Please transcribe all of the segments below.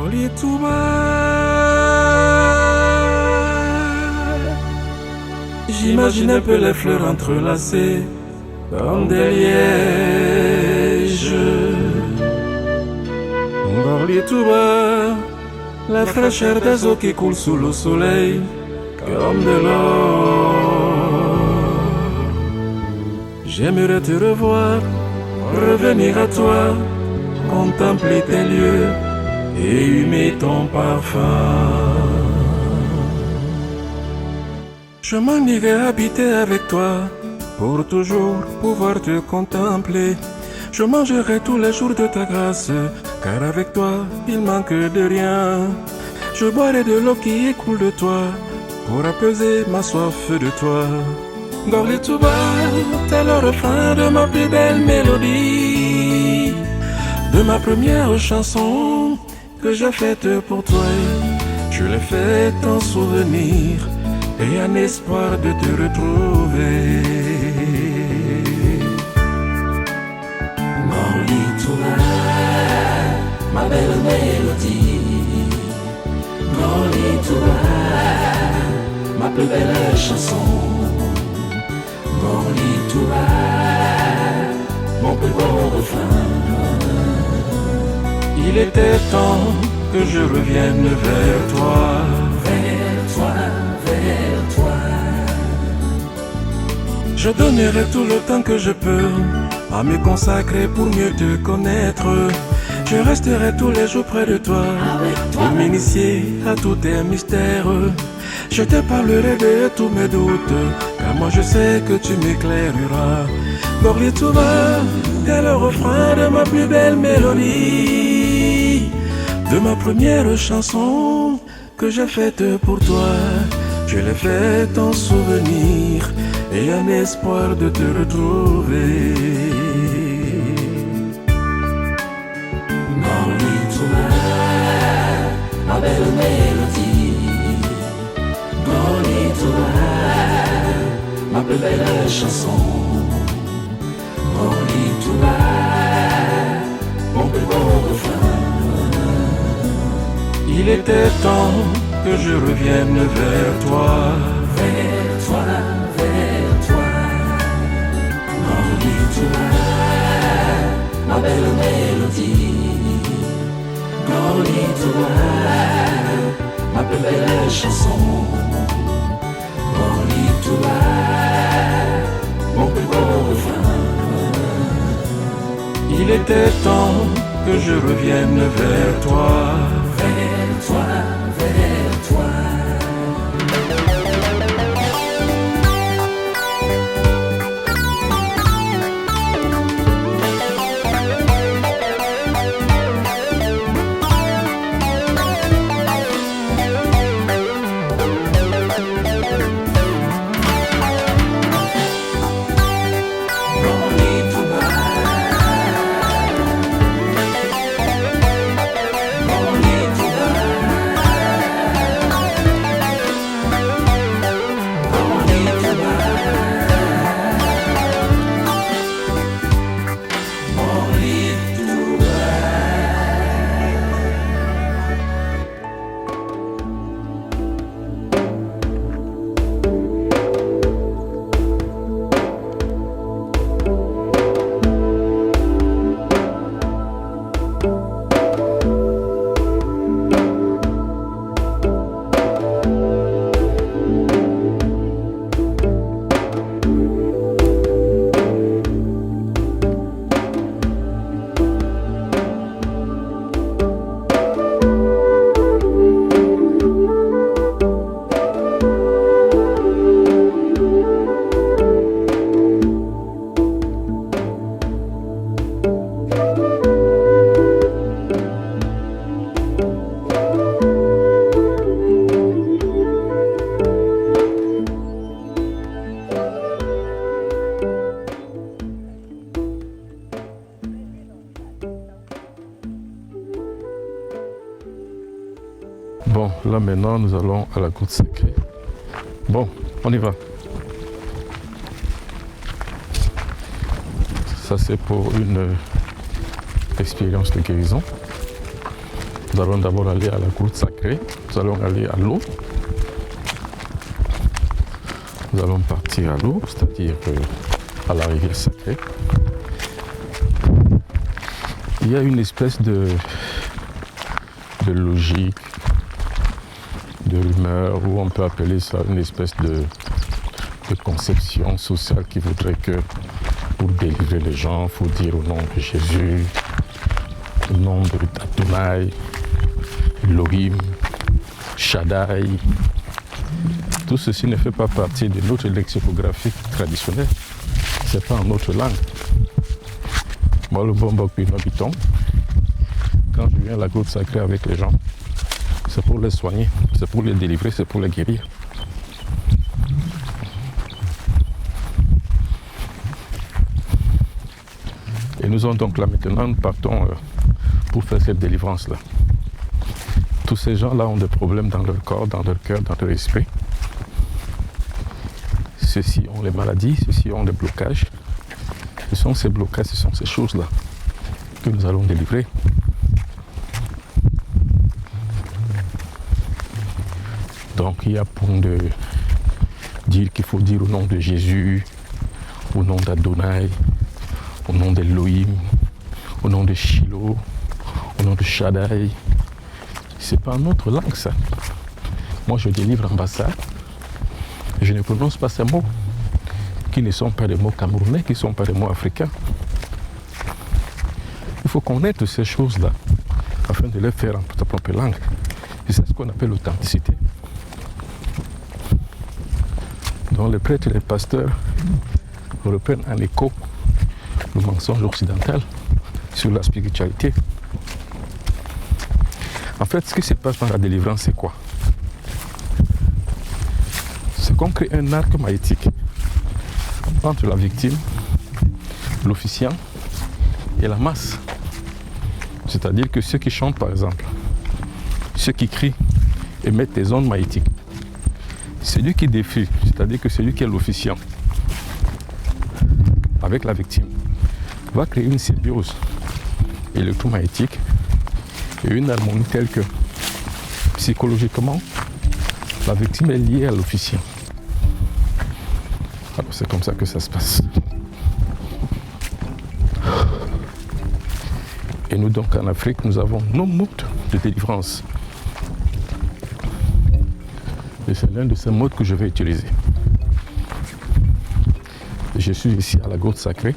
Gorli tout bas. J'imagine un peu les fleurs entrelacées comme des lièges. Gorli tout bas. La fraîcheur des eaux qui coulent sous le soleil comme de l'eau. J'aimerais te revoir, revenir à toi, contempler tes lieux et humer ton parfum. Je m'en irai habiter avec toi, pour toujours pouvoir te contempler. Je mangerai tous les jours de ta grâce, car avec toi il manque de rien. Je boirai de l'eau qui écoule de toi, pour apaiser ma soif de toi. Gorli tout bas, t'es le refrain de ma plus belle mélodie, de ma première chanson que j'ai faite pour toi. Je l'ai faite en souvenir et en espoir de te retrouver. Gorli tout bas, ma belle mélodie. Gorli tout bas, ma plus belle chanson. Gorli tout bas, mon plus beau refrain. Il était temps que je revienne vers toi. Vers toi, vers toi. Je donnerai tout le temps que je peux à me consacrer pour mieux te connaître. Je resterai tous les jours près de toi, pour m'initier à tous tes mystères. Je te parlerai de tous mes doutes, car moi je sais que tu m'éclaireras. Gorli tout bas, t'es le refrain de ma plus belle mélodie, de ma première chanson que j'ai faite pour toi. Je l'ai faite en souvenir et en espoir de te retrouver. Gorli tout bas, ma belle mélodie. Gorli tout bas, ma plus belle chanson. Gorli tout bas, mon plus beau refrain. Il était temps que je revienne vers toi. Vers toi, vers toi. Gorli tout bas, ma belle mélodie. Gorli tout bas, ma plus belle chanson. Gorli tout bas, mon plus beau refrain. Il était temps que je revienne vers toi. Vers toi, vers toi. Bon, là maintenant, nous allons à la courte secret. Bon, on y va. Ça, c'est pour une expérience de guérison. Nous allons d'abord aller à la grotte sacrée. Nous allons aller à l'eau. Nous allons partir à l'eau, c'est-à-dire à la rivière sacrée. Il y a une espèce de logique, de rumeur, ou on peut appeler ça une espèce de conception sociale qui voudrait que pour délivrer les gens, il faut dire au nom de Jésus, au nom de Adonai, Elohim, Shaddai. Tout ceci ne fait pas partie de notre lexicographie traditionnelle. Ce n'est pas en notre langue. Moi, le bon Bokpinobiton, quand je viens à la grotte sacrée avec les gens, c'est pour les soigner, c'est pour les délivrer, c'est pour les guérir. Et nous sommes donc là maintenant, nous partons pour faire cette délivrance-là. Tous ces gens-là ont des problèmes dans leur corps, dans leur cœur, dans leur esprit. Ceux-ci ont les maladies, ceux-ci ont des blocages. Ce sont ces blocages, ce sont ces choses-là que nous allons délivrer. Donc il y a pour de dire qu'il faut dire au nom de Jésus, au nom d'Adonai, au nom d'Elohim, au nom de Shiloh, au nom de Shaddai. C'est pas notre langue ça. Moi je délivre en Bassa. Je ne prononce pas ces mots qui ne sont pas des mots camerounais, qui ne sont pas des mots africains. Il faut connaître ces choses-là afin de les faire en ta propre langue. Et c'est ce qu'on appelle l'authenticité. Donc les prêtres et les pasteurs reprennent en écho le mensonge occidental sur la spiritualité. En fait, ce qui se passe dans la délivrance, c'est quoi? C'est qu'on crée un arc maïtique entre la victime, l'officiant et la masse. C'est-à-dire que ceux qui chantent, par exemple, ceux qui crient émettent des ondes magnétiques. Celui qui défie, c'est-à-dire que celui qui est l'officiant avec la victime, va créer une symbiose électromagnétique et une harmonie telle que psychologiquement, la victime est liée à l'officiant. Alors c'est comme ça que ça se passe. Et nous donc en Afrique, nous avons nos modes de délivrance. Et c'est l'un de ces modes que je vais utiliser. Je suis ici à la grotte sacrée,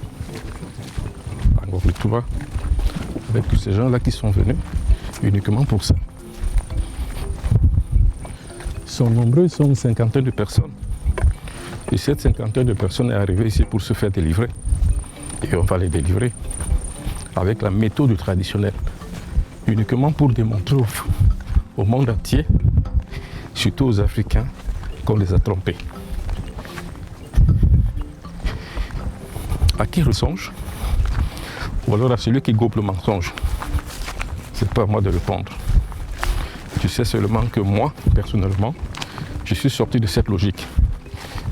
à Ngokletouba, avec tous ces gens-là qui sont venus uniquement pour ça. Ils sont nombreux, ils sont une cinquantaine de personnes. Et cette cinquantaine de personnes est arrivée ici pour se faire délivrer. Et on va les délivrer avec la méthode traditionnelle, uniquement pour démontrer au monde entier, surtout aux Africains, qu'on les a trompés. À qui mensonge? Ou alors à celui qui gobe le mensonge? C'est pas à moi de répondre. Je sais seulement que moi, personnellement, je suis sorti de cette logique.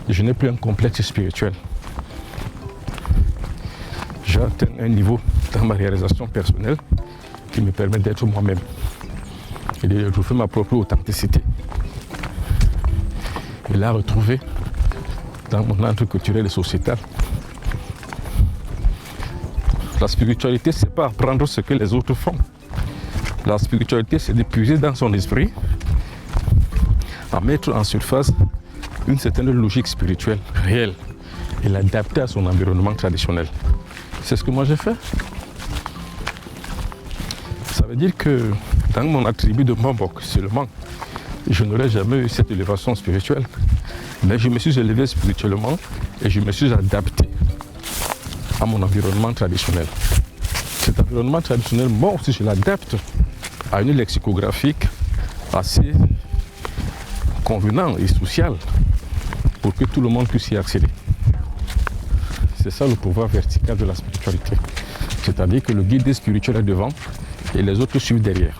Je n'ai plus un complexe spirituel. J'ai atteint un niveau dans ma réalisation personnelle qui me permet d'être moi-même et de retrouver ma propre authenticité. Et la retrouver dans mon ordre culturel et sociétal. La spiritualité, c'est pas apprendre ce que les autres font. La spiritualité, c'est de puiser dans son esprit, à mettre en surface une certaine logique spirituelle réelle et l'adapter à son environnement traditionnel. C'est ce que moi j'ai fait. Ça veut dire que dans mon attribut de Mbok seulement, je n'aurais jamais eu cette élévation spirituelle. Mais je me suis élevé spirituellement et je me suis adapté à mon environnement traditionnel. Cet environnement traditionnel, moi aussi je l'adapte à une lexicographique assez convenant et sociale pour que tout le monde puisse y accéder. C'est ça le pouvoir vertical de la spiritualité. C'est-à-dire que le guide spirituel est devant et les autres suivent derrière.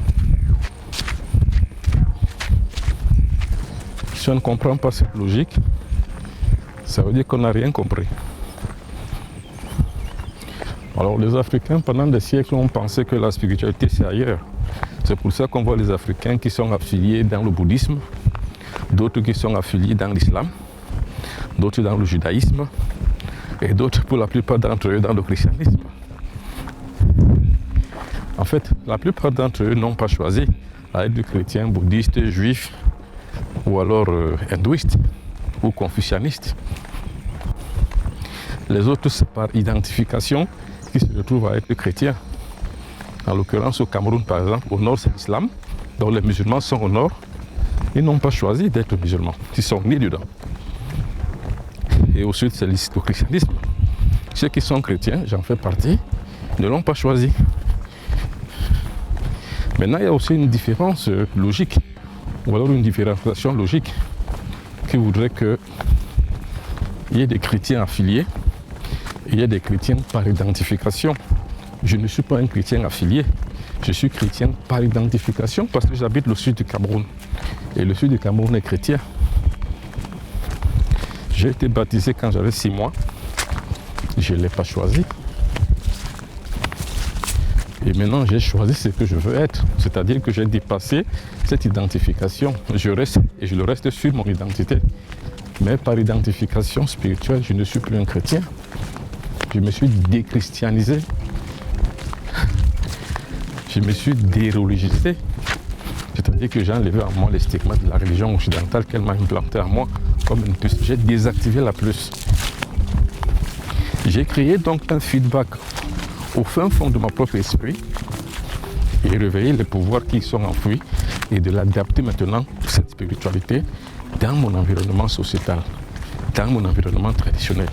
Si on ne comprend pas cette logique, ça veut dire qu'on n'a rien compris. Alors les Africains, pendant des siècles, ont pensé que la spiritualité c'est ailleurs. C'est pour ça qu'on voit les Africains qui sont affiliés dans le bouddhisme, d'autres qui sont affiliés dans l'islam, d'autres dans le judaïsme, et d'autres, pour la plupart d'entre eux, dans le christianisme. En fait, la plupart d'entre eux n'ont pas choisi à être chrétiens, bouddhistes, juifs, ou alors hindouistes, ou confucianistes. Les autres, c'est par identification qui se retrouvent à être chrétiens. En l'occurrence, au Cameroun, par exemple, au nord, c'est l'islam, donc les musulmans sont au nord. Ils n'ont pas choisi d'être musulmans, ils sont nés dedans. Et au sud, c'est le christianisme. Ceux qui sont chrétiens, j'en fais partie, ne l'ont pas choisi. Maintenant, il y a aussi une différence logique, ou alors une différenciation logique, qui voudrait qu'il y ait des chrétiens affiliés, et il y a des chrétiens par identification. Je ne suis pas un chrétien affilié, je suis chrétien par identification parce que j'habite le sud du Cameroun. Et le sud du Cameroun est chrétien. J'ai été baptisé quand j'avais 6 mois. Je ne l'ai pas choisi. Et maintenant, j'ai choisi ce que je veux être. C'est-à-dire que j'ai dépassé cette identification. Je reste et je le reste sur mon identité. Mais par identification spirituelle, je ne suis plus un chrétien. Je me suis déchristianisé. Je me suis déreligiosé. C'est-à-dire que j'ai enlevé en moi les stigmates de la religion occidentale qu'elle m'a implanté en moi comme une puce. J'ai désactivé la puce. J'ai créé donc un feedback au fin fond de mon propre esprit et réveillé les pouvoirs qui sont enfouis et de l'adapter maintenant, cette spiritualité, dans mon environnement sociétal, dans mon environnement traditionnel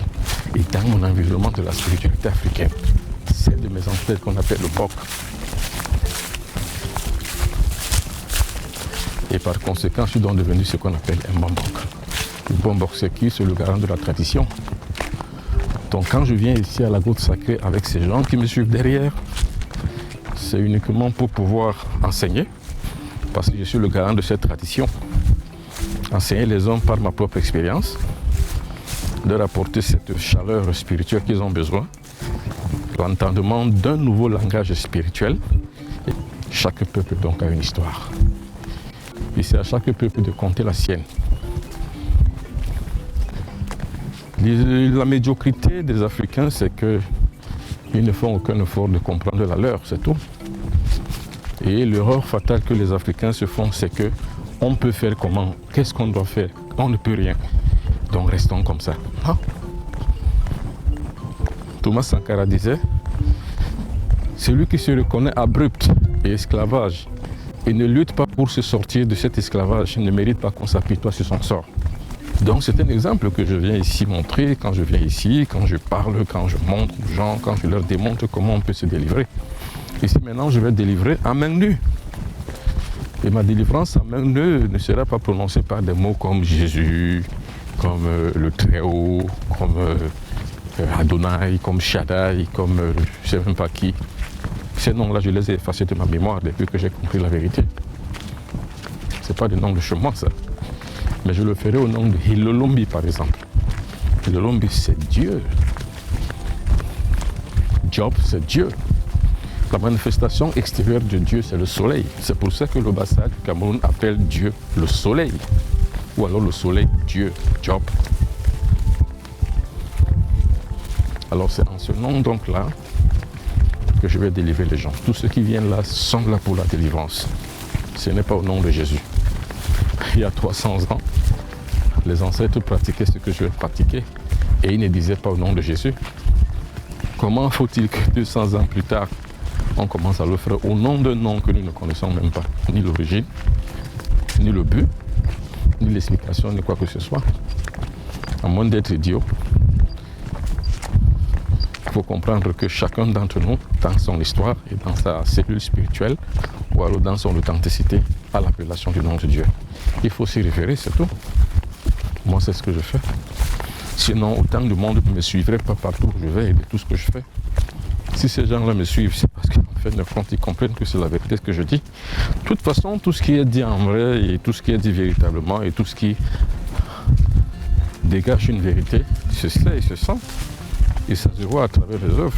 et dans mon environnement de la spiritualité africaine. Celle de mes ancêtres qu'on appelle le Bok. Et par conséquent, je suis donc devenu ce qu'on appelle un Bambok. Le Bambok, c'est qui? C'est le garant de la tradition. Donc quand je viens ici à la Grotte Sacrée avec ces gens qui me suivent derrière, c'est uniquement pour pouvoir enseigner, parce que je suis le garant de cette tradition. Enseigner les hommes par ma propre expérience, leur apporter cette chaleur spirituelle qu'ils ont besoin, l'entendement d'un nouveau langage spirituel. Et chaque peuple donc a une histoire. Et c'est à chaque peuple de compter la sienne. La médiocrité des Africains, c'est qu'ils ne font aucun effort de comprendre la leur, c'est tout. Et l'erreur fatale que les Africains se font, c'est qu'on peut faire comment? Qu'est-ce qu'on doit faire? On ne peut rien. Donc restons comme ça. Non. Thomas Sankara disait, celui qui se reconnaît abrupt et esclavage et ne lutte pas pour se sortir de cet esclavage ne mérite pas qu'on s'apitoie sur son sort. Donc c'est un exemple que je viens ici montrer quand je viens ici, quand je parle, quand je montre aux gens, quand je leur démontre comment on peut se délivrer. Ici maintenant je vais délivrer à main nue. Et ma délivrance à main nue ne sera pas prononcée par des mots comme Jésus, comme le Très-Haut, comme Adonai, comme Shaddai, comme je ne sais même pas qui. Ces noms-là, je les ai effacés de ma mémoire depuis que j'ai compris la vérité. Ce n'est pas des noms de chemin, ça. Mais je le ferai au nom de Hilolombi, par exemple. Hilolombi, c'est Dieu. Job, c'est Dieu. La manifestation extérieure de Dieu, c'est le soleil. C'est pour ça que le Bassa du Cameroun appelle Dieu le soleil. Ou alors le soleil, Dieu, Job. Alors c'est en ce nom donc là que je vais délivrer les gens. Tous ceux qui viennent là sont là pour la délivrance. Ce n'est pas au nom de Jésus. Il y a 300 ans, les ancêtres pratiquaient ce que je vais pratiquer et ils ne disaient pas au nom de Jésus. Comment faut-il que 200 ans plus tard, on commence à le faire au nom d'un nom que nous ne connaissons même pas, ni l'origine, ni le but, ni l'explication, ni quoi que ce soit. À moins d'être idiot, il faut comprendre que chacun d'entre nous, dans son histoire et dans sa cellule spirituelle, ou alors dans son authenticité, a l'appellation du nom de Dieu. Il faut s'y référer, c'est tout. Moi, c'est ce que je fais. Sinon, autant de monde ne me suivrait pas partout où je vais et de tout ce que je fais. Si ces gens-là me suivent, c'est parce qu'en fait, ils comprennent que c'est la vérité ce que je dis. De toute façon, tout ce qui est dit en vrai et tout ce qui est dit véritablement et tout ce qui dégage une vérité, se sait et se sent. Et ça se voit à travers les œuvres.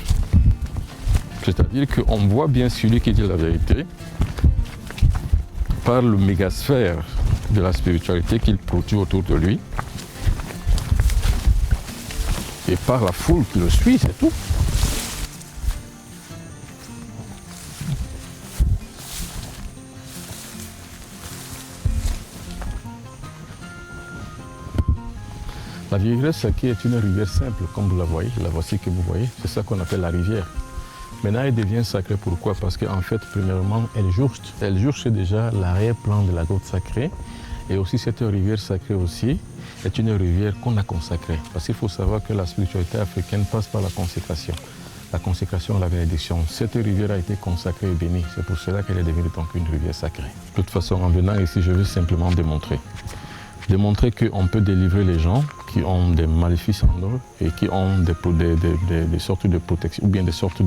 C'est-à-dire qu'on voit bien celui qui dit la vérité par le mégasphère de la spiritualité qu'il produit autour de lui et par la foule qui le suit, c'est tout. La rivière sacrée est une rivière simple, comme vous la voyez, la voici que vous voyez, c'est ça qu'on appelle la rivière. Maintenant, elle devient sacrée, pourquoi? Parce qu'en fait, premièrement, elle jouxte déjà l'arrière-plan de la grotte sacrée. Et aussi, cette rivière sacrée aussi est une rivière qu'on a consacrée. Parce qu'il faut savoir que la spiritualité africaine passe par la consécration. La consécration, la bénédiction. Cette rivière a été consacrée et bénie. C'est pour cela qu'elle est devenue donc une rivière sacrée. De toute façon, en venant ici, je veux simplement démontrer qu'on peut délivrer les gens qui ont des maléfices en eux et qui ont des sortes de protection ou bien des sortes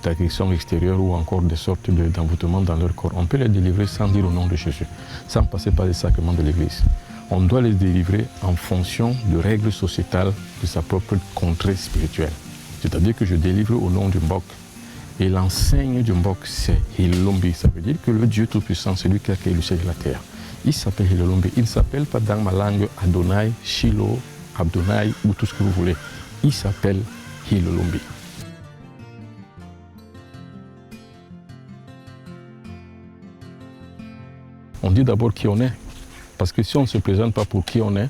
d'agressions extérieures ou encore des sortes d'envoûtements dans leur corps. On peut les délivrer sans dire au nom de Jésus, sans passer par les sacrements de l'Église. On doit les délivrer en fonction de règles sociétales de sa propre contrée spirituelle. C'est-à-dire que je délivre au nom du Mbok. Et l'enseigne du Mbok, c'est Hilombi. Ça veut dire que le Dieu Tout-Puissant, c'est lui qui a créé le ciel et la terre. Il s'appelle Hilombi. Il ne s'appelle pas dans ma langue Adonai, Shiloh, Abdonai ou tout ce que vous voulez. Il s'appelle Hilombi. On dit d'abord qui on est. Parce que si on ne se présente pas pour qui on est,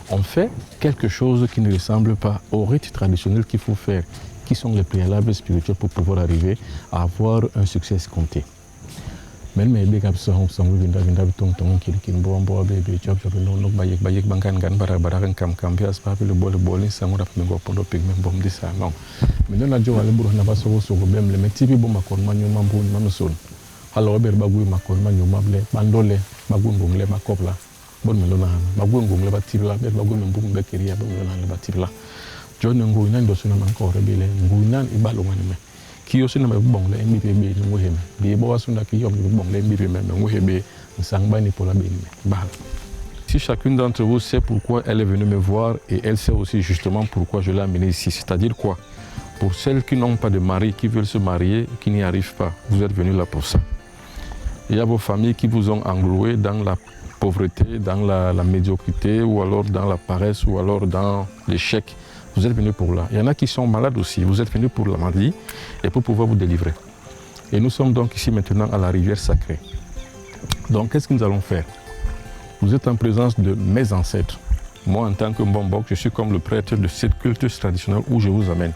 on fait quelque chose qui ne ressemble pas au rite traditionnel qu'il faut faire, qui sont les préalables spirituels pour pouvoir arriver à avoir un succès escompté. Men me be gab so songu binda tong tong kin bo be job no bayek bankan gan bara kam bias pa le bol sangu rap me go pondo pig me bom disa non mais non na jo wala buru na baso so go bem le metibi bo makon manyu mambu manu son halo ber bagu makon manyu mable bandole bagu ngum le makopla bon me lona bagu ngum le batibla ber bagu me mbum be keria bo lona le batibla jo ngu nan do suna man ko rebele ngu nan ibalo ngani me qui aussi ne m'a bon les mbipé be ngo heme bi bo wasunda ki yom bon les mbipé même ngo hebe nsangba ni pour la béni bal. Si chacune d'entre vous sait pourquoi elle est venue me voir et elle sait aussi justement pourquoi je l'ai amenée ici, c'est-à-dire quoi? Pour celles qui n'ont pas de mari, qui veulent se marier, qui n'y arrivent pas, vous êtes venus là pour ça. Il y a vos familles qui vous ont engloué dans la pauvreté, dans la médiocrité ou alors dans la paresse ou alors dans l'échec. Vous êtes venus pour là. Il y en a qui sont malades aussi. Vous êtes venus pour la maladie et pour pouvoir vous délivrer. Et nous sommes donc ici maintenant à la rivière sacrée. Donc qu'est-ce que nous allons faire? Vous êtes en présence de mes ancêtres. Moi, en tant que Mbombok, je suis comme le prêtre de cette culture traditionnelle où je vous amène.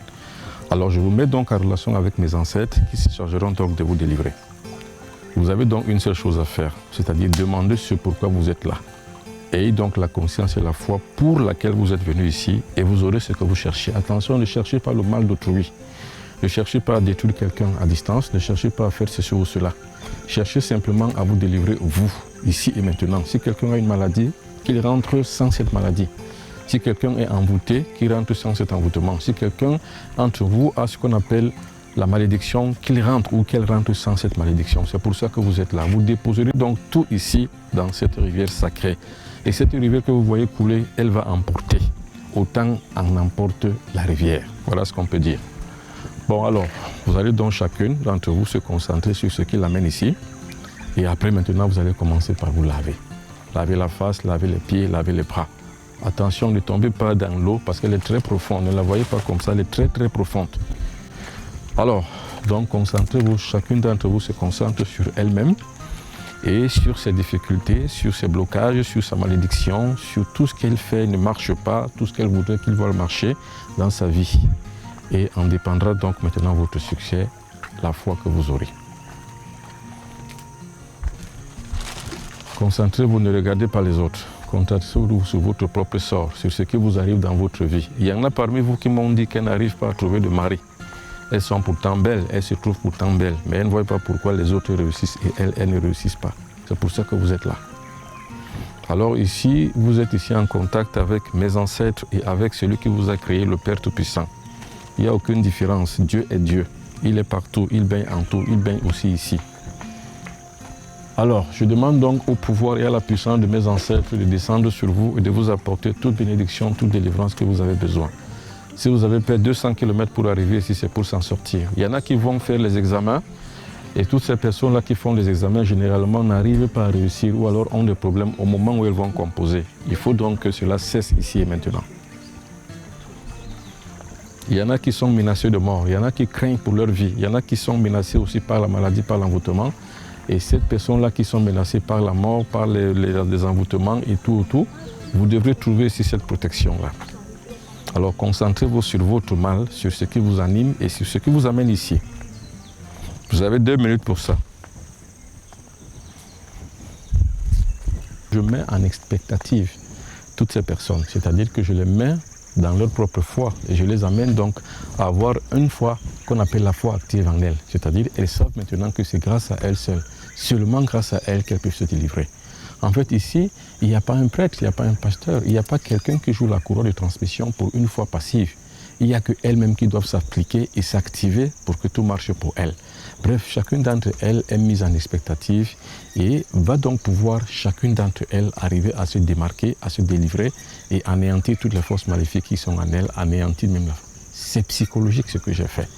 Alors je vous mets donc en relation avec mes ancêtres qui se chargeront donc de vous délivrer. Vous avez donc une seule chose à faire, c'est-à-dire demander ce pourquoi vous êtes là. Ayez donc la conscience et la foi pour laquelle vous êtes venu ici et vous aurez ce que vous cherchez. Attention, ne cherchez pas le mal d'autrui. Ne cherchez pas à détruire quelqu'un à distance. Ne cherchez pas à faire ceci ou cela. Cherchez simplement à vous délivrer, vous, ici et maintenant. Si quelqu'un a une maladie, qu'il rentre sans cette maladie. Si quelqu'un est envoûté, qu'il rentre sans cet envoûtement. Si quelqu'un entre vous a ce qu'on appelle la malédiction, qu'il rentre ou qu'elle rentre sans cette malédiction. C'est pour ça que vous êtes là. Vous déposerez donc tout ici dans cette rivière sacrée. Et cette rivière que vous voyez couler, elle va emporter. Autant en emporte la rivière. Voilà ce qu'on peut dire. Bon alors, vous allez donc chacune d'entre vous se concentrer sur ce qui l'amène ici. Et après maintenant, vous allez commencer par vous laver. Laver la face, laver les pieds, laver les bras. Attention, ne tombez pas dans l'eau parce qu'elle est très profonde. Ne la voyez pas comme ça, elle est très très profonde. Alors, donc concentrez-vous, chacune d'entre vous se concentre sur elle-même et sur ses difficultés, sur ses blocages, sur sa malédiction, sur tout ce qu'elle fait ne marche pas, tout ce qu'elle voudrait qu'il voit marcher dans sa vie. Et en dépendra donc maintenant votre succès, la foi que vous aurez. Concentrez-vous, ne regardez pas les autres. Concentrez-vous sur votre propre sort, sur ce qui vous arrive dans votre vie. Il y en a parmi vous qui m'ont dit qu'elles n'arrivent pas à trouver de mari. Elles sont pourtant belles, elles se trouvent pourtant belles, mais elles ne voient pas pourquoi les autres réussissent et elles ne réussissent pas. C'est pour ça que vous êtes là. Alors ici, vous êtes ici en contact avec mes ancêtres et avec celui qui vous a créé, le Père Tout-Puissant. Il n'y a aucune différence, Dieu est Dieu. Il est partout, il baigne en tout, il baigne aussi ici. Alors, je demande donc au pouvoir et à la puissance de mes ancêtres de descendre sur vous et de vous apporter toute bénédiction, toute délivrance que vous avez besoin. Si vous avez fait 200 km pour arriver ici, c'est pour s'en sortir. Il y en a qui vont faire les examens Et toutes ces personnes-là qui font les examens, généralement, n'arrivent pas à réussir ou alors ont des problèmes au moment où elles vont composer. Il faut donc que cela cesse ici et maintenant. Il y en a qui sont menacés de mort, il y en a qui craignent pour leur vie, il y en a qui sont menacés aussi par la maladie, par l'envoûtement. Et ces personnes-là qui sont menacées par la mort, par les envoûtements et tout, vous devrez trouver ici cette protection-là. Alors concentrez-vous sur votre mal, sur ce qui vous anime et sur ce qui vous amène ici. Vous avez 2 minutes pour ça. Je mets en expectative toutes ces personnes, c'est-à-dire que je les mets dans leur propre foi et je les amène donc à avoir une foi qu'on appelle la foi active en elles. C'est-à-dire qu'elles savent maintenant que c'est grâce à elles seules, seulement grâce à elles qu'elles peuvent se délivrer. En fait, ici, il n'y a pas un prêtre, il n'y a pas un pasteur, il n'y a pas quelqu'un qui joue la couronne de transmission pour une foi passive. Il n'y a qu'elles-mêmes qui doivent s'appliquer et s'activer pour que tout marche pour elles. Bref, chacune d'entre elles est mise en expectative et va donc pouvoir, chacune d'entre elles, arriver à se démarquer, à se délivrer et anéantir toutes les forces maléfiques qui sont en elles, anéantir même la foi. C'est psychologique ce que j'ai fait.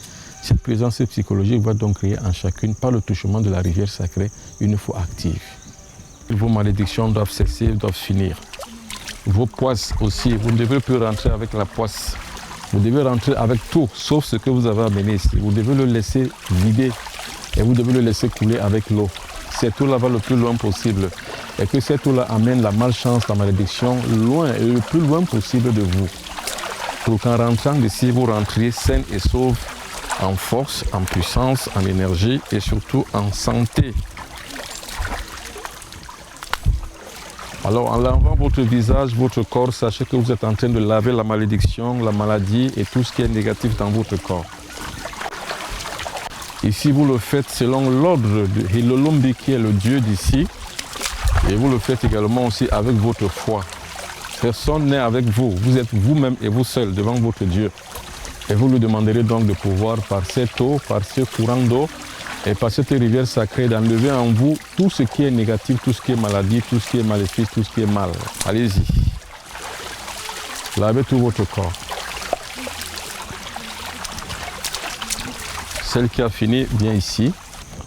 Cette présence psychologique va donc créer en chacune, par le touchement de la rivière sacrée, une foi active. Vos malédictions doivent cesser, doivent finir. Vos poisses aussi, vous ne devez plus rentrer avec la poisse. Vous devez rentrer avec tout, sauf ce que vous avez amené ici. Vous devez le laisser vider et vous devez le laisser couler avec l'eau. Cette eau-là va le plus loin possible. Et que cette eau-là amène la malchance, la malédiction loin et le plus loin possible de vous. Pour qu'en rentrant d'ici, vous rentriez saine et sauve, en force, en puissance, en énergie et surtout en santé. Alors en lavant votre visage, votre corps, sachez que vous êtes en train de laver la malédiction, la maladie et tout ce qui est négatif dans votre corps. Ici, vous le faites selon l'ordre de Hilolombi qui est le Dieu d'ici. Et vous le faites également aussi avec votre foi. Personne n'est avec vous. Vous êtes vous-même et vous seul devant votre Dieu. Et vous lui demanderez donc de pouvoir, par cette eau, par ce courant d'eau, et par cette rivière sacrée, d'enlever en vous tout ce qui est négatif, tout ce qui est maladie, tout ce qui est maléfique, tout ce qui est mal. Allez-y. Lavez tout votre corps. Celle qui a fini vient ici.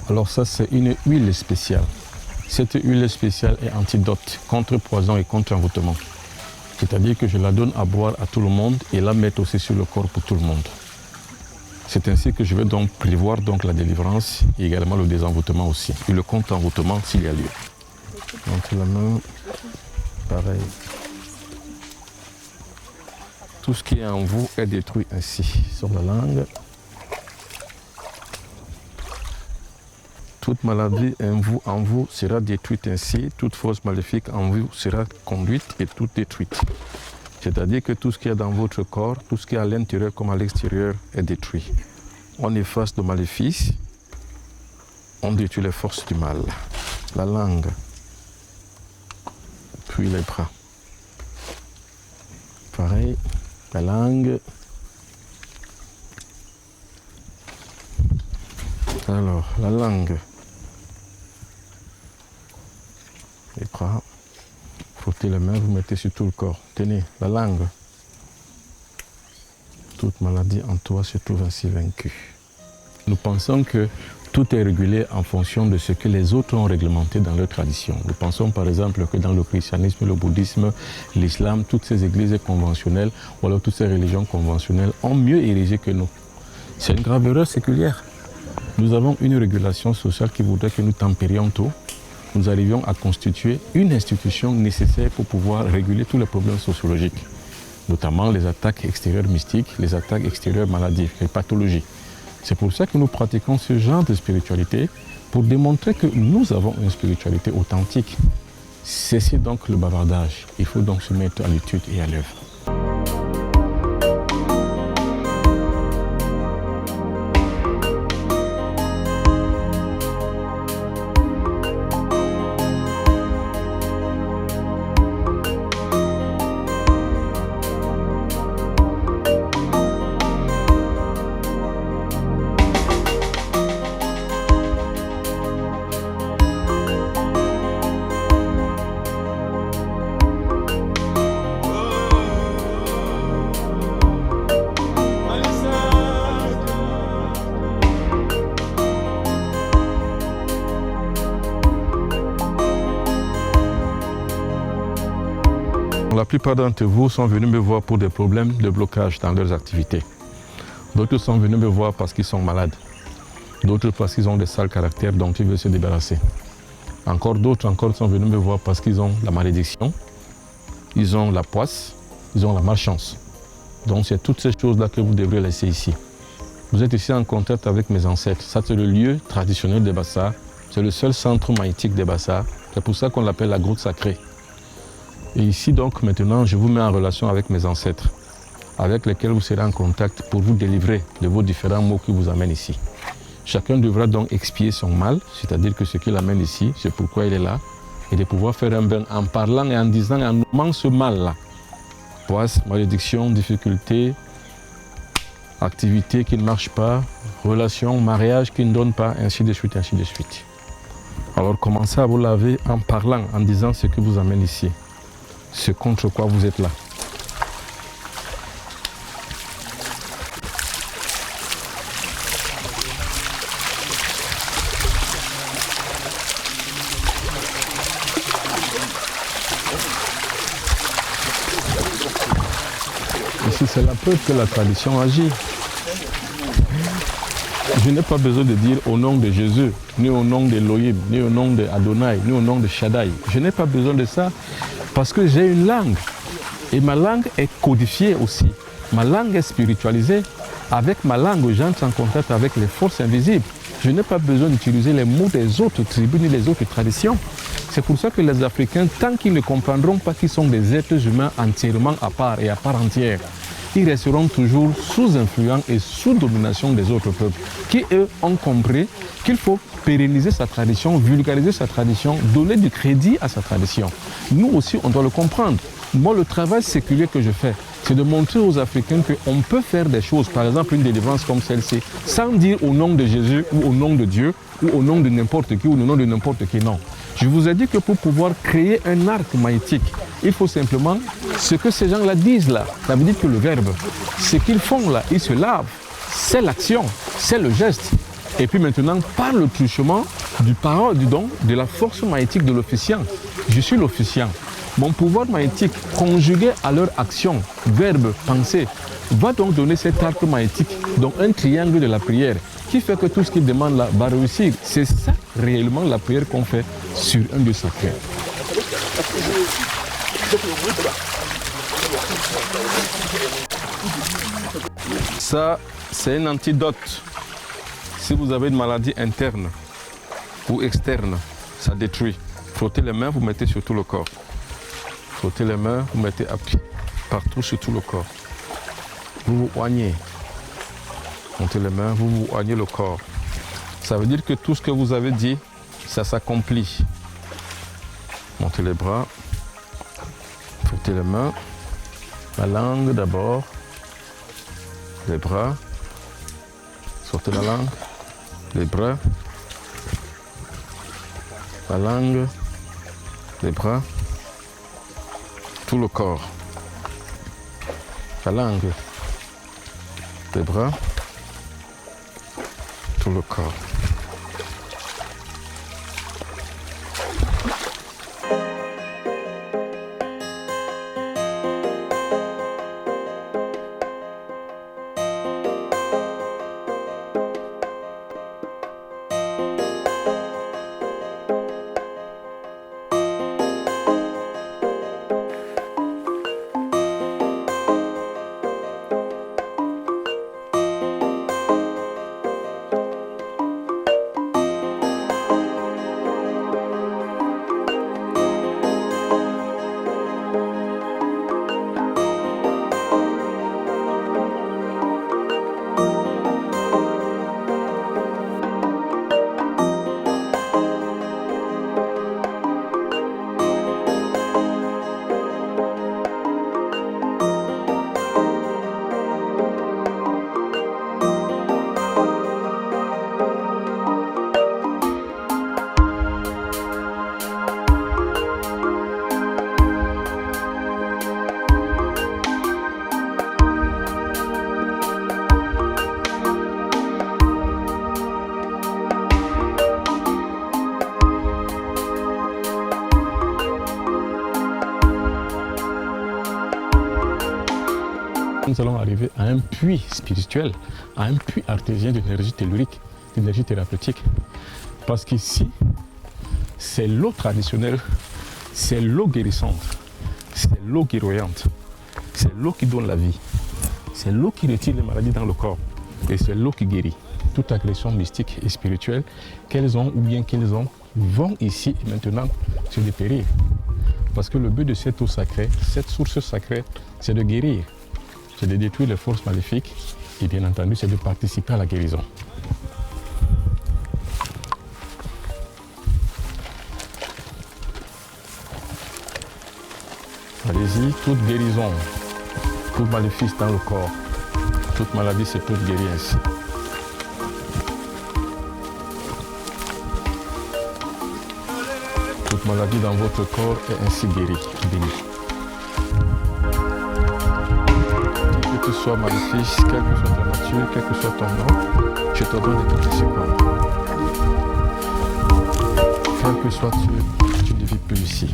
Alors ça, c'est une huile spéciale. Cette huile spéciale est antidote contre poison et contre envoûtement. C'est-à-dire que je la donne à boire à tout le monde et la mettre aussi sur le corps pour tout le monde. C'est ainsi que je vais donc prévoir donc la délivrance et également le désenvoûtement aussi. Et le contre-envoûtement s'il y a lieu. Entre la main, pareil. Tout ce qui est en vous est détruit ainsi. Sur la langue. Toute maladie en vous sera détruite ainsi. Toute force maléfique en vous sera conduite et toute détruite. C'est-à-dire que tout ce qui est dans votre corps, tout ce qui est à l'intérieur comme à l'extérieur est détruit. On efface le maléfice, on détruit les forces du mal. La langue, puis les bras. Pareil, la langue. Alors, la langue, les bras. Frottez les mains, vous mettez sur tout le corps. Tenez, la langue. Toute maladie en toi se trouve ainsi vaincue. Nous pensons que tout est régulé en fonction de ce que les autres ont réglementé dans leur tradition. Nous pensons par exemple que dans le christianisme, le bouddhisme, l'islam, toutes ces églises conventionnelles ou alors toutes ces religions conventionnelles ont mieux érigé que nous. C'est une grave erreur séculière. Nous avons une régulation sociale qui voudrait que nous tempérions tout. Nous arrivions à constituer une institution nécessaire pour pouvoir réguler tous les problèmes sociologiques, notamment les attaques extérieures mystiques, les attaques extérieures maladives, les pathologies. C'est pour ça que nous pratiquons ce genre de spiritualité, pour démontrer que nous avons une spiritualité authentique. Cessez donc le bavardage, il faut donc se mettre à l'étude et à l'œuvre. la plupart d'entre vous sont venus me voir pour des problèmes de blocage dans leurs activités. D'autres sont venus me voir parce qu'ils sont malades. D'autres parce qu'ils ont des sales caractères dont ils veulent se débarrasser. Encore d'autres sont venus me voir parce qu'ils ont la malédiction, ils ont la poisse, ils ont la malchance. Donc c'est toutes ces choses-là que vous devrez laisser ici. Vous êtes ici en contact avec mes ancêtres. Ça, c'est le lieu traditionnel des Bassars. C'est le seul centre maïtique des Bassars. C'est pour ça qu'on l'appelle la grotte sacrée. Et ici, donc, maintenant, je vous mets en relation avec mes ancêtres, avec lesquels vous serez en contact pour vous délivrer de vos différents maux qui vous amènent ici. Chacun devra donc expier son mal, c'est-à-dire que ce qui l'amène ici, c'est pourquoi il est là, et de pouvoir faire un bain en parlant et en disant, en nommant ce mal-là. Poisse, malédiction, difficulté, activité qui ne marche pas, relation, mariage qui ne donne pas, ainsi de suite, ainsi de suite. Alors commencez à vous laver en parlant, en disant ce qui vous amène ici, ce contre quoi vous êtes là. Ici, c'est la preuve que la tradition agit. Je n'ai pas besoin de dire au nom de Jésus, ni au nom d'Elohim, ni au nom d'Adonai, ni au nom de Shaddai. Je n'ai pas besoin de ça parce que j'ai une langue. Et ma langue est codifiée aussi. Ma langue est spiritualisée. Avec ma langue, j'entre en contact avec les forces invisibles. Je n'ai pas besoin d'utiliser les mots des autres tribus ni des autres traditions. C'est pour ça que les Africains, tant qu'ils ne comprendront pas qu'ils sont des êtres humains entièrement à part et à part entière, ils resteront toujours sous influence et sous domination des autres peuples, qui eux ont compris qu'il faut pérenniser sa tradition, vulgariser sa tradition, donner du crédit à sa tradition. Nous aussi, on doit le comprendre. Moi, le travail séculier que je fais, c'est de montrer aux Africains qu'on peut faire des choses, par exemple une délivrance comme celle-ci, sans dire au nom de Jésus ou au nom de Dieu ou au nom de n'importe qui ou au nom de n'importe qui, non. Je vous ai dit que pour pouvoir créer un arc maïtique, il faut simplement ce que ces gens-là disent là. Ça veut dire que le verbe, ce qu'ils font là, ils se lavent, c'est l'action, c'est le geste. Et puis maintenant, par le truchement du parole, du don, de la force maïtique de l'officiant. Je suis l'officiant. Mon pouvoir maïtique, conjugué à leur action, verbe, pensée, va donc donner cet arc maïtique, donc un triangle de la prière, qui fait que tout ce qu'ils demandent là va réussir. C'est ça réellement la prière qu'on fait sur un lieu sacré. Ça, c'est un antidote. Si vous avez une maladie interne ou externe, ça détruit. Frottez les mains, vous mettez sur tout le corps. Frottez les mains, vous mettez à pied, partout sur tout le corps. Vous vous oignez. Montez les mains, vous vous oignez le corps. Ça veut dire que tout ce que vous avez dit, ça s'accomplit. Montez les bras. Frottez les mains. La langue d'abord. Les bras. Sortez la langue. Les bras. La langue. Les bras. Tout le corps. La langue. Les bras. Tout le corps. nous allons arriver à un puits spirituel, à un puits artésien d'énergie tellurique, d'énergie thérapeutique. Parce qu'ici, c'est l'eau traditionnelle, c'est l'eau guérissante, c'est l'eau guéroyante, c'est l'eau qui donne la vie, c'est l'eau qui retire les maladies dans le corps et c'est l'eau qui guérit. Toute agression mystique et spirituelle qu'elles ont ou bien qu'ils ont vont ici et maintenant se dépérir. Parce que le but de cette eau sacrée, cette source sacrée, c'est de guérir, c'est de détruire les forces maléfiques et bien entendu c'est de participer à la guérison. Allez-y, toute guérison, tout maléfice dans le corps, toute maladie se peut guérir ainsi. Toute maladie dans votre corps est ainsi guérie, bénie. Que tu sois maléfice, quelle que soit ta nature, quel que soit ton nom, je te donne de quitter ce corps. Quel que soit tu ne vis plus ici.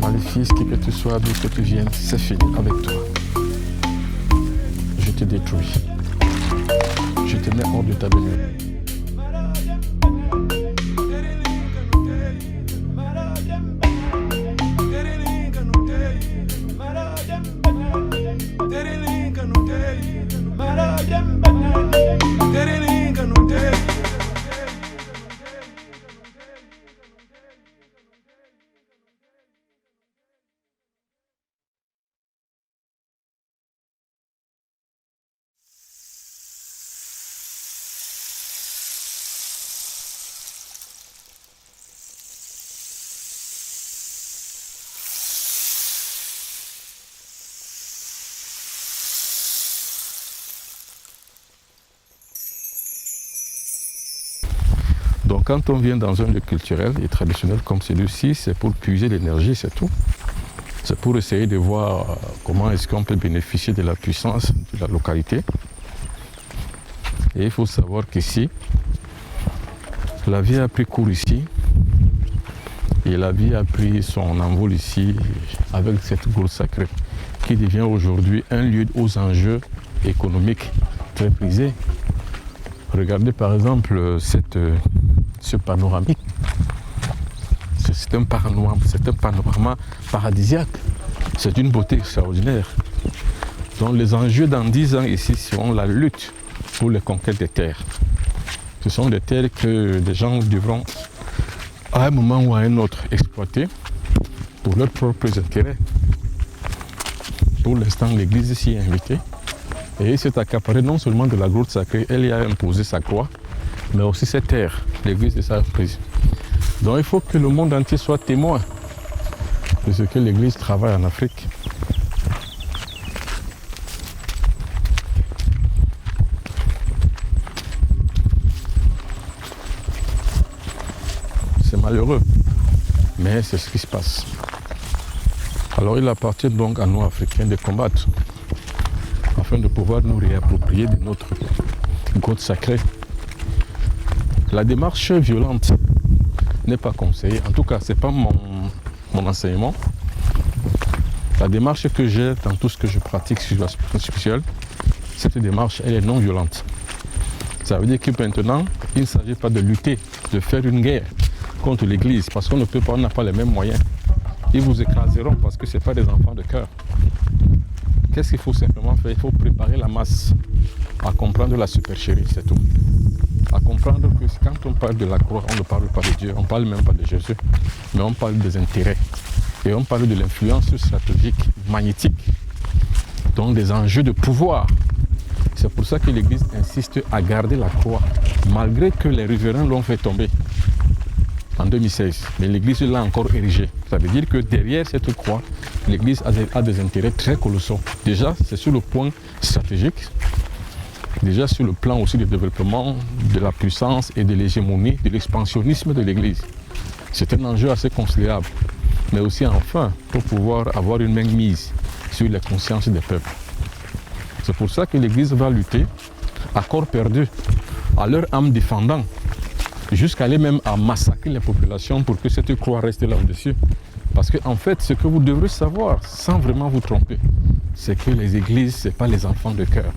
Maléfice, qui que tu sois, d'où que tu viennes, c'est fini avec toi. Je te détruis. Je te mets hors de ta demeure. Donc quand on vient dans un lieu culturel et traditionnel comme celui-ci, c'est pour puiser l'énergie, c'est tout. C'est pour essayer de voir comment est-ce qu'on peut bénéficier de la puissance de la localité. Et il faut savoir qu'ici, la vie a pris cours ici. Et la vie a pris son envol ici avec cette grotte sacrée qui devient aujourd'hui un lieu aux enjeux économiques très prisés. Regardez par exemple ce panoramique. C'est un panorama paradisiaque. C'est d'une beauté extraordinaire. Donc les enjeux dans 10 ans ici seront la lutte pour les conquêtes des terres. Ce sont des terres que des gens devront à un moment ou à un autre exploiter pour leurs propres intérêts. Pour l'instant, l'Église s'y est invitée. Et s'est accaparée non seulement de la grotte sacrée, elle y a imposé sa croix, mais aussi ses terres, l'Église de sa prise. Donc il faut que le monde entier soit témoin de ce que l'Église travaille en Afrique. C'est malheureux, mais c'est ce qui se passe. Alors il appartient donc à nous, Africains, de combattre afin de pouvoir nous réapproprier de notre grotte sacrée. La démarche violente n'est pas conseillée. En tout cas, ce n'est pas mon enseignement. La démarche que j'ai dans tout ce que je pratique sur l'aspect spirituel, cette démarche, elle est non violente. Ça veut dire que maintenant, il ne s'agit pas de lutter, de faire une guerre contre l'Église, parce qu'on ne peut pas, on n'a pas les mêmes moyens. Ils vous écraseront parce que ce n'est pas des enfants de cœur. Qu'est-ce qu'il faut simplement faire? Il faut préparer la masse à comprendre la supercherie, c'est tout. À comprendre que quand on parle de la croix, on ne parle pas de Dieu, on ne parle même pas de Jésus, mais on parle des intérêts. Et on parle de l'influence stratégique, magnétique, donc des enjeux de pouvoir. C'est pour ça que l'Église insiste à garder la croix, malgré que les riverains l'ont fait tomber en 2016. Mais l'Église l'a encore érigée. Ça veut dire que derrière cette croix, l'Église a des intérêts très colossaux. Déjà, c'est sur le point stratégique, déjà sur le plan aussi du développement, de la puissance et de l'hégémonie, de l'expansionnisme de l'Église. C'est un enjeu assez considérable, mais aussi enfin pour pouvoir avoir une main mise sur les consciences des peuples. C'est pour ça que l'Église va lutter à corps perdu, à leur âme défendant, jusqu'à aller même à massacrer les populations pour que cette croix reste là au-dessus. Parce qu'en fait, ce que vous devrez savoir, sans vraiment vous tromper, c'est que les églises, ce n'est pas les enfants de cœur.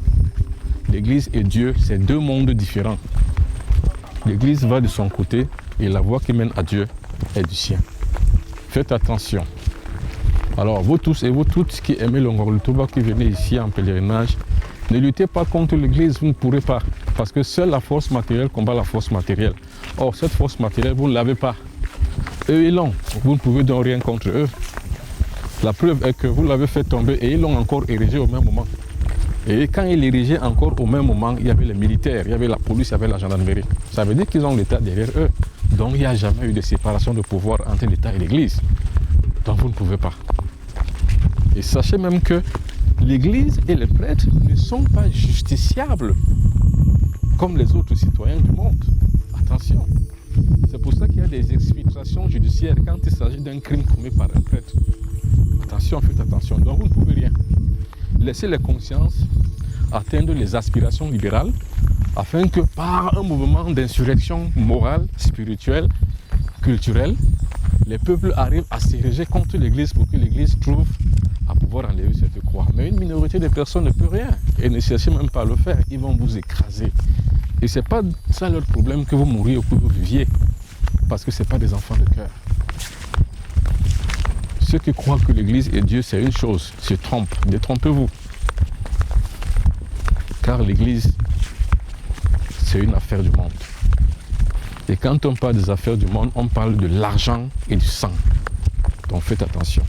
L'église et Dieu, c'est deux mondes différents. L'église va de son côté et la voie qui mène à Dieu est du sien. Faites attention. Alors, vous tous et vous toutes qui aimez le Ngorongoro, qui venez ici en pèlerinage, ne luttez pas contre l'église, vous ne pourrez pas. Parce que seule la force matérielle combat la force matérielle. Or, cette force matérielle, vous ne l'avez pas. Eux, ils l'ont. Vous ne pouvez donc rien contre eux. La preuve est que vous l'avez fait tomber et ils l'ont encore érigé au même moment. Et quand ils l'érigeaient encore au même moment, il y avait les militaires, il y avait la police, il y avait la gendarmerie. Ça veut dire qu'ils ont l'État derrière eux. Donc il n'y a jamais eu de séparation de pouvoir entre l'État et l'Église. Donc vous ne pouvez pas. Et sachez même que l'Église et les prêtres ne sont pas justiciables comme les autres citoyens du monde. Attention. C'est pour ça qu'il y a des exfiltrations judiciaires quand il s'agit d'un crime commis par un prêtre. Attention, faites attention. Donc vous ne pouvez rien. Laissez les consciences atteindre les aspirations libérales afin que par un mouvement d'insurrection morale, spirituelle, culturelle, les peuples arrivent à s'ériger contre l'Église pour que l'Église trouve à pouvoir enlever cette croix. Mais une minorité de personnes ne peut rien et ne cherchez même pas à le faire. Ils vont vous écraser. Et ce n'est pas ça leur problème que vous mouriez ou que vous viviez, parce que ce n'est pas des enfants de cœur. Ceux qui croient que l'Église et Dieu, c'est une chose, se trompent. Détrompez-vous. Car l'Église, c'est une affaire du monde. Et quand on parle des affaires du monde, on parle de l'argent et du sang. Donc faites attention.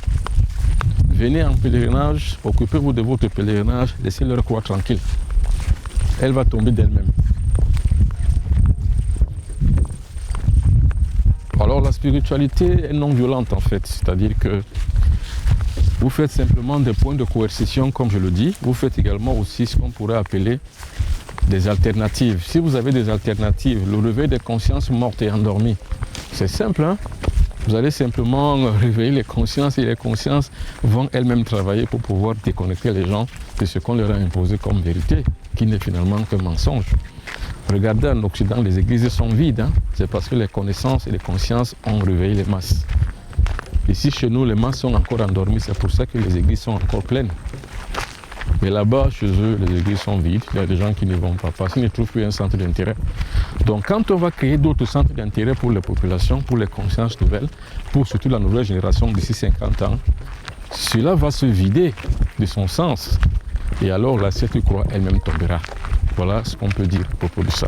Venez en pèlerinage, occupez-vous de votre pèlerinage, laissez leur croix tranquille. Elle va tomber d'elle-même. Alors la spiritualité est non violente en fait, c'est-à-dire que vous faites simplement des points de coercition comme je le dis, vous faites également aussi ce qu'on pourrait appeler des alternatives. Si vous avez des alternatives, le réveil des consciences mortes et endormies, c'est simple, hein? Vous allez simplement réveiller les consciences et les consciences vont elles-mêmes travailler pour pouvoir déconnecter les gens de ce qu'on leur a imposé comme vérité, qui n'est finalement qu'un mensonge. Regardez en Occident, les églises sont vides, hein? C'est parce que les connaissances et les consciences ont réveillé les masses. Ici, chez nous, les masses sont encore endormies, c'est pour ça que les églises sont encore pleines. Mais là-bas, chez eux, les églises sont vides, il y a des gens qui ne vont pas parce qu'ils ne trouvent plus un centre d'intérêt. Donc quand on va créer d'autres centres d'intérêt pour les populations, pour les consciences nouvelles, pour surtout la nouvelle génération d'ici 50 ans, cela va se vider de son sens. Et alors la cette croix elle-même tombera. Voilà ce qu'on peut dire à propos de ça.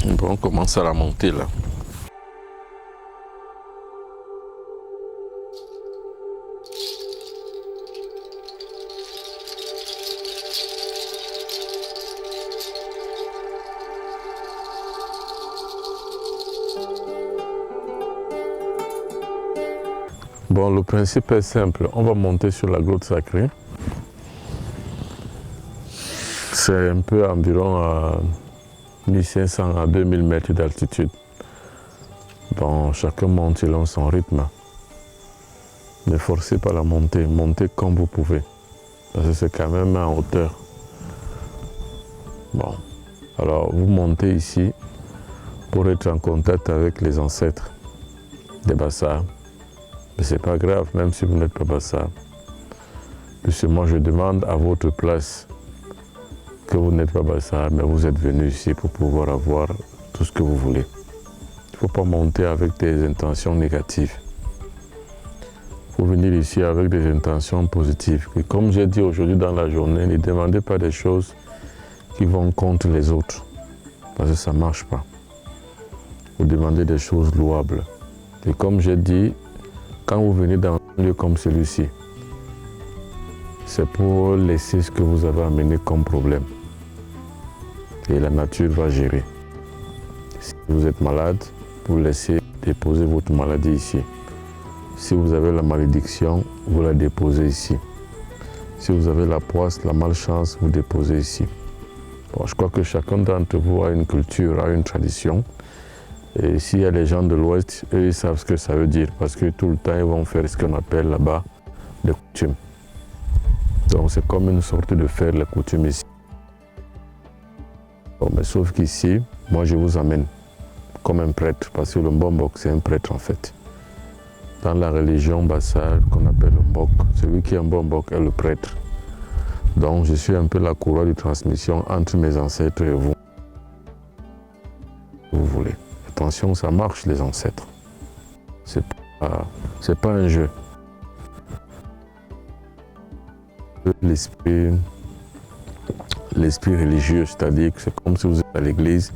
Bon, on commence à la monter là. Bon, le principe est simple. On va monter sur la grotte sacrée. C'est un peu environ à 1500 à 2000 mètres d'altitude. Bon, chacun monte selon son rythme. Ne forcez pas la montée, montez comme vous pouvez. Parce que c'est quand même en hauteur. Bon, alors vous montez ici pour être en contact avec les ancêtres des Bassards. Mais c'est pas grave, même si vous n'êtes pas Bassard. Puisque moi je demande à votre place que vous n'êtes pas Bassard, mais vous êtes venu ici pour pouvoir avoir tout ce que vous voulez. Il ne faut pas monter avec des intentions négatives. Il faut venir ici avec des intentions positives. Et comme j'ai dit aujourd'hui dans la journée, ne demandez pas des choses qui vont contre les autres. Parce que ça ne marche pas. Vous demandez des choses louables. Et comme j'ai dit, quand vous venez dans un lieu comme celui-ci, c'est pour laisser ce que vous avez amené comme problème. Et la nature va gérer. Si vous êtes malade, vous laissez déposer votre maladie ici. Si vous avez la malédiction, vous la déposez ici. Si vous avez la poisse, la malchance, vous déposez ici. Bon, je crois que chacun d'entre vous a une culture, a une tradition. Et s'il y a les gens de l'Ouest, eux, ils savent ce que ça veut dire. Parce que tout le temps, ils vont faire ce qu'on appelle là-bas des coutumes. Donc c'est comme une sorte de faire les coutumes ici. Bon, mais sauf qu'ici, moi je vous amène comme un prêtre. Parce que le Mbombok, c'est un prêtre en fait. Dans la religion Bassar qu'on appelle le Mbok, celui qui est un Mbombok est le prêtre. Donc je suis un peu la courroie de transmission entre mes ancêtres et vous. Vous voulez. Attention, ça marche les ancêtres. C'est pas un jeu. L'esprit religieux, c'est-à-dire que c'est comme si vous êtes à l'église,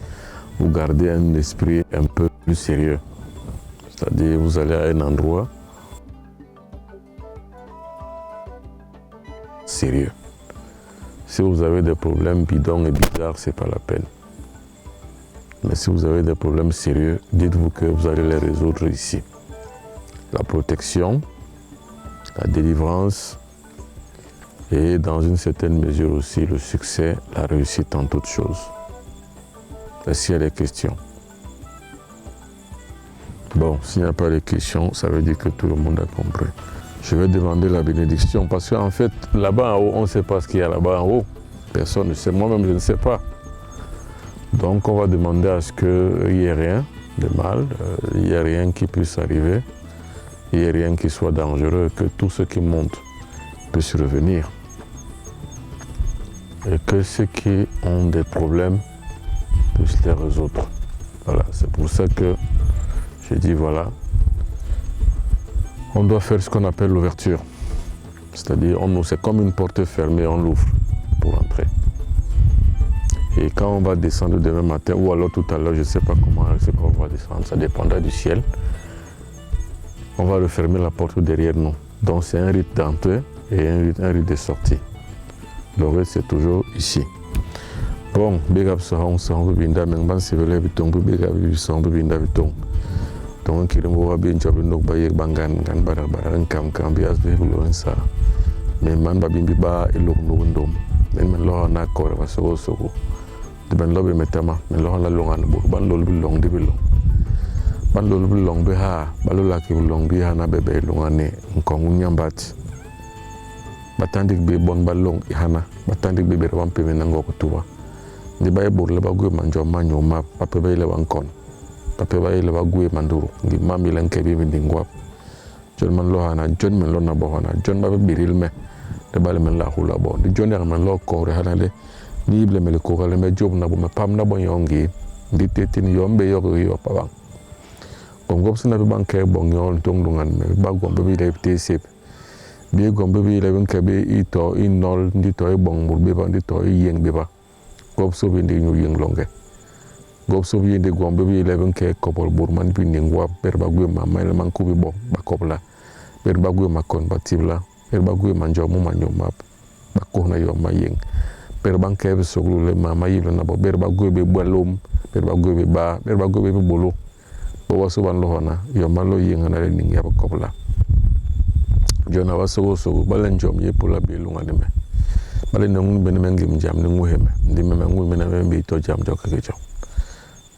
vous gardez un esprit un peu plus sérieux. C'est-à-dire vous allez à un endroit sérieux. Si vous avez des problèmes bidons et bizarres, c'est pas la peine. Mais si vous avez des problèmes sérieux, dites-vous que vous allez les résoudre ici. La protection, la délivrance et dans une certaine mesure aussi le succès, la réussite en toutes choses. Est-ce qu'il y a des questions? Bon, s'il n'y a pas de questions, ça veut dire que tout le monde a compris. Je vais demander la bénédiction parce qu'en fait, là-bas en haut, on ne sait pas ce qu'il y a là-bas en haut. Personne ne sait, moi-même je ne sais pas. Donc on va demander à ce qu'il n'y ait rien de mal, il n'y ait rien qui puisse arriver, il n'y ait rien qui soit dangereux, que tout ce qui monte puisse revenir. Et que ceux qui ont des problèmes puissent les résoudre. Voilà, c'est pour ça que j'ai dit voilà, on doit faire ce qu'on appelle l'ouverture. C'est-à-dire, c'est comme une porte fermée, on l'ouvre pour entrer. Et quand on va descendre demain matin, ou alors tout à l'heure, je ne sais pas comment c'est qu'on va descendre, ça dépendra du ciel. On va refermer la porte derrière nous. Donc c'est un rite d'entrée et un rite de sortie. Le rite c'est toujours ici. Bon, big up sahong binda mengban sevele bitong big up sahong binda bitong. Donc kirim wa bin job no baye bangan gan bara kam bias be lo sa. Mais man ba bimbi ba elok no ndom. Men lo na ko ba so. Ben lobe metama men lo la longan bu ban lo bi long di bi long ban lo bi long bi ha ba lo la ki long bi ha na bebe longane nkongu nyambat batandik be bon ba long ihana batandik be be wan pe men ngo ko tuwa ndi baye bor le ba gu man jom ma nyoma pape ba ile wan kon pape ba ile ba gu manduru ndi mami len ke bi ndi ngwa jon man lo hana jon men lo na bo hana jon ba be biril me de bale men la hula bo ndi jon man lo ko re hana de ni ible mele ko kala me job na bo me pam na bo yongi ndi tetini yombe yo pawang kom gop sina be banke bon yon tong dungan me ba gombe bi de tsep bi gombe bi le ben be ito inol ndi to e bon mur be ba ndi to yeng be ba gop so bi ndi ñu yeng longe Gobso bi de gombe bi leven ke kopol burman bi ningwa berbagwe ma mail man kubi bo bakopla berbagwe makon batibla berbagwe manjomu manyoma bakona yo mayeng berbanke be soglu le mama yibla na bo berbagwe be bolom berbagwe be ba berbagwe be bolo bo waso ban lo hona yo malo yenga na le ningya bakopla jona waso so balen jom ye pola be lunga de me balen ngun be ne ngim jam ne nguheme ndime me ngul me na be to jam joka ke jo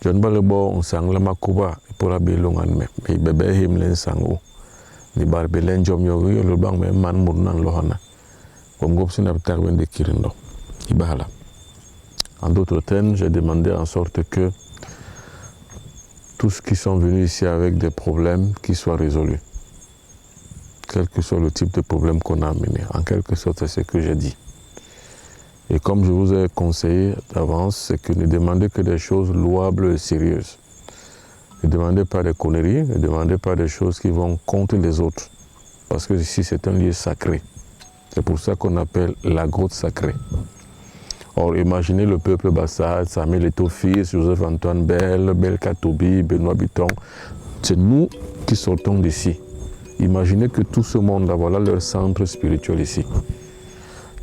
John Balebo on sang la makuba pour la belongan me bebe him len sango ni bar belen jom yo lo bang me man mur nan lo hana comme gop sina tar wende kirindo ibala en d'autres termes j'ai demandé en sorte que tous qui sont venus ici avec des problèmes qui soient résolus quel que soit le type de problème qu'on a amené en quelque sorte c'est ce que j'ai dit. Et comme je vous ai conseillé d'avance, c'est que ne demandez que des choses louables et sérieuses. Ne demandez pas des conneries, ne demandez pas des choses qui vont contre les autres. Parce que ici, c'est un lieu sacré. C'est pour ça qu'on appelle la grotte sacrée. Or, imaginez le peuple Bassa, Samuel Eto'o-Fils, Joseph-Antoine Bell, Belka Tobi, Benoît Bitton. C'est nous qui sortons d'ici. Imaginez que tout ce monde-là, voilà leur centre spirituel ici.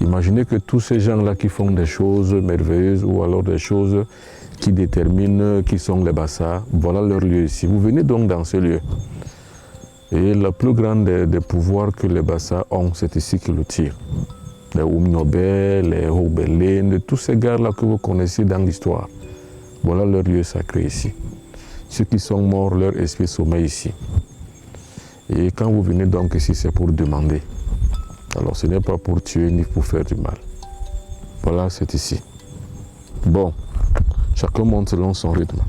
Imaginez que tous ces gens-là qui font des choses merveilleuses ou alors des choses qui déterminent qui sont les Bassa, voilà leur lieu ici. Vous venez donc dans ce lieu. Et le plus grand des pouvoirs que les Bassa ont, c'est ici qu'ils le tirent. Les Oumnobel, les Hobelin, tous ces gars-là que vous connaissez dans l'histoire. Voilà leur lieu sacré ici. Ceux qui sont morts, leur esprit sommeille ici. Et quand vous venez donc ici, c'est pour demander. Alors ce n'est pas pour tuer ni pour faire du mal. Voilà, c'est ici. Bon, chacun monte selon son rythme.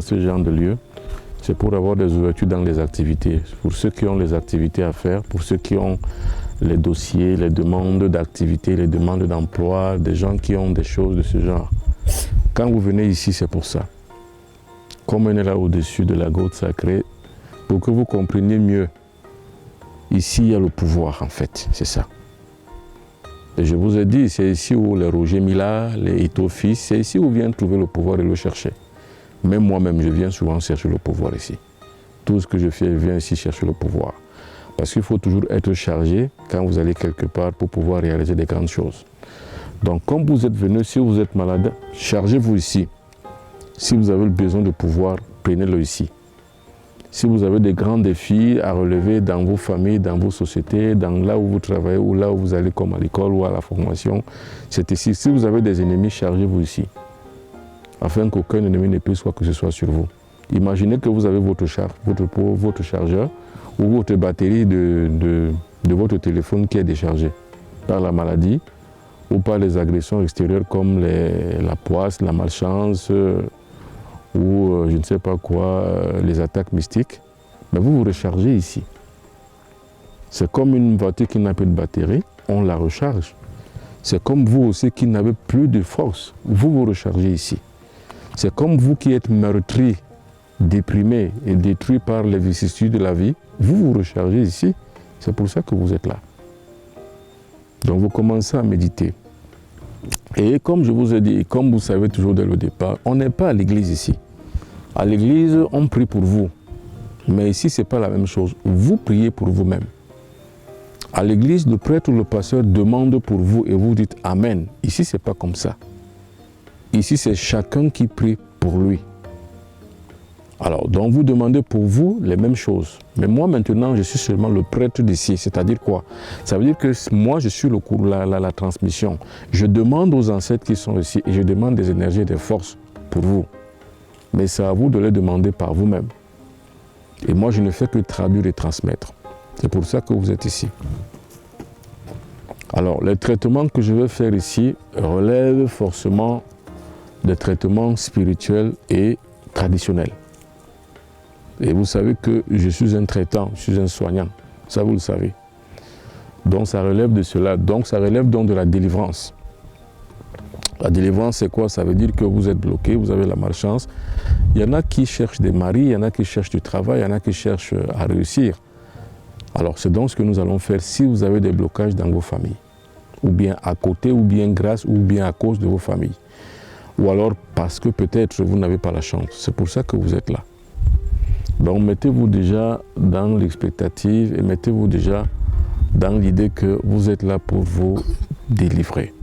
ce genre de lieu, c'est pour avoir des ouvertures dans les activités. Pour ceux qui ont les activités à faire, pour ceux qui ont les dossiers, les demandes d'activité, les demandes d'emploi, des gens qui ont des choses de ce genre. Quand vous venez ici, c'est pour ça. Comme on est là au-dessus de la grotte sacrée, pour que vous compreniez mieux, ici il y a le pouvoir en fait, c'est ça. Et je vous ai dit, c'est ici où les Roger Mila, les Ito Fils, c'est ici où viennent trouver le pouvoir et le chercher. Même moi-même, je viens souvent chercher le pouvoir ici. Tout ce que je fais, je viens ici chercher le pouvoir. Parce qu'il faut toujours être chargé quand vous allez quelque part pour pouvoir réaliser des grandes choses. Donc, comme vous êtes venu, si vous êtes malade, chargez-vous ici. Si vous avez le besoin de pouvoir, prenez-le ici. Si vous avez des grands défis à relever dans vos familles, dans vos sociétés, dans là où vous travaillez ou là où vous allez comme à l'école ou à la formation, c'est ici. Si vous avez des ennemis, chargez-vous ici. Afin qu'aucun ennemi ne puisse quoi que ce soit sur vous. Imaginez que vous avez votre chargeur ou votre batterie de votre téléphone qui est déchargée par la maladie ou par les agressions extérieures comme la poisse, la malchance ou je ne sais pas quoi, les attaques mystiques. Mais vous vous rechargez ici. C'est comme une voiture qui n'a plus de batterie, on la recharge. C'est comme vous aussi qui n'avez plus de force, vous vous rechargez ici. C'est comme vous qui êtes meurtri, déprimé et détruit par les vicissitudes de la vie, vous vous rechargez ici, c'est pour ça que vous êtes là. Donc vous commencez à méditer. Et comme je vous ai dit, comme vous savez toujours dès le départ, on n'est pas à l'église ici. À l'église, on prie pour vous. Mais ici, ce n'est pas la même chose. Vous priez pour vous-même. À l'église, le prêtre ou le pasteur demande pour vous et vous dites Amen. Ici, ce n'est pas comme ça. Ici, c'est chacun qui prie pour lui. Alors, donc vous demandez pour vous les mêmes choses. Mais moi, maintenant, je suis seulement le prêtre d'ici. C'est-à-dire quoi? Ça veut dire que moi, je suis la transmission. Je demande aux ancêtres qui sont ici et je demande des énergies et des forces pour vous. Mais c'est à vous de les demander par vous-même. Et moi, je ne fais que traduire et transmettre. C'est pour ça que vous êtes ici. Alors, les traitements que je vais faire ici relèvent forcément des traitements spirituels et traditionnels. Et vous savez que je suis un traitant, je suis un soignant. Ça, vous le savez. Donc, ça relève de cela. Donc, ça relève donc de la délivrance. La délivrance, c'est quoi? Ça veut dire que vous êtes bloqué, vous avez la malchance. Il y en a qui cherchent des maris, il y en a qui cherchent du travail, il y en a qui cherchent à réussir. Alors, c'est donc ce que nous allons faire si vous avez des blocages dans vos familles. Ou bien à côté, ou bien grâce, ou bien à cause de vos familles. Ou alors parce que peut-être vous n'avez pas la chance. C'est pour ça que vous êtes là. Donc, mettez-vous déjà dans l'expectative et mettez-vous déjà dans l'idée que vous êtes là pour vous délivrer.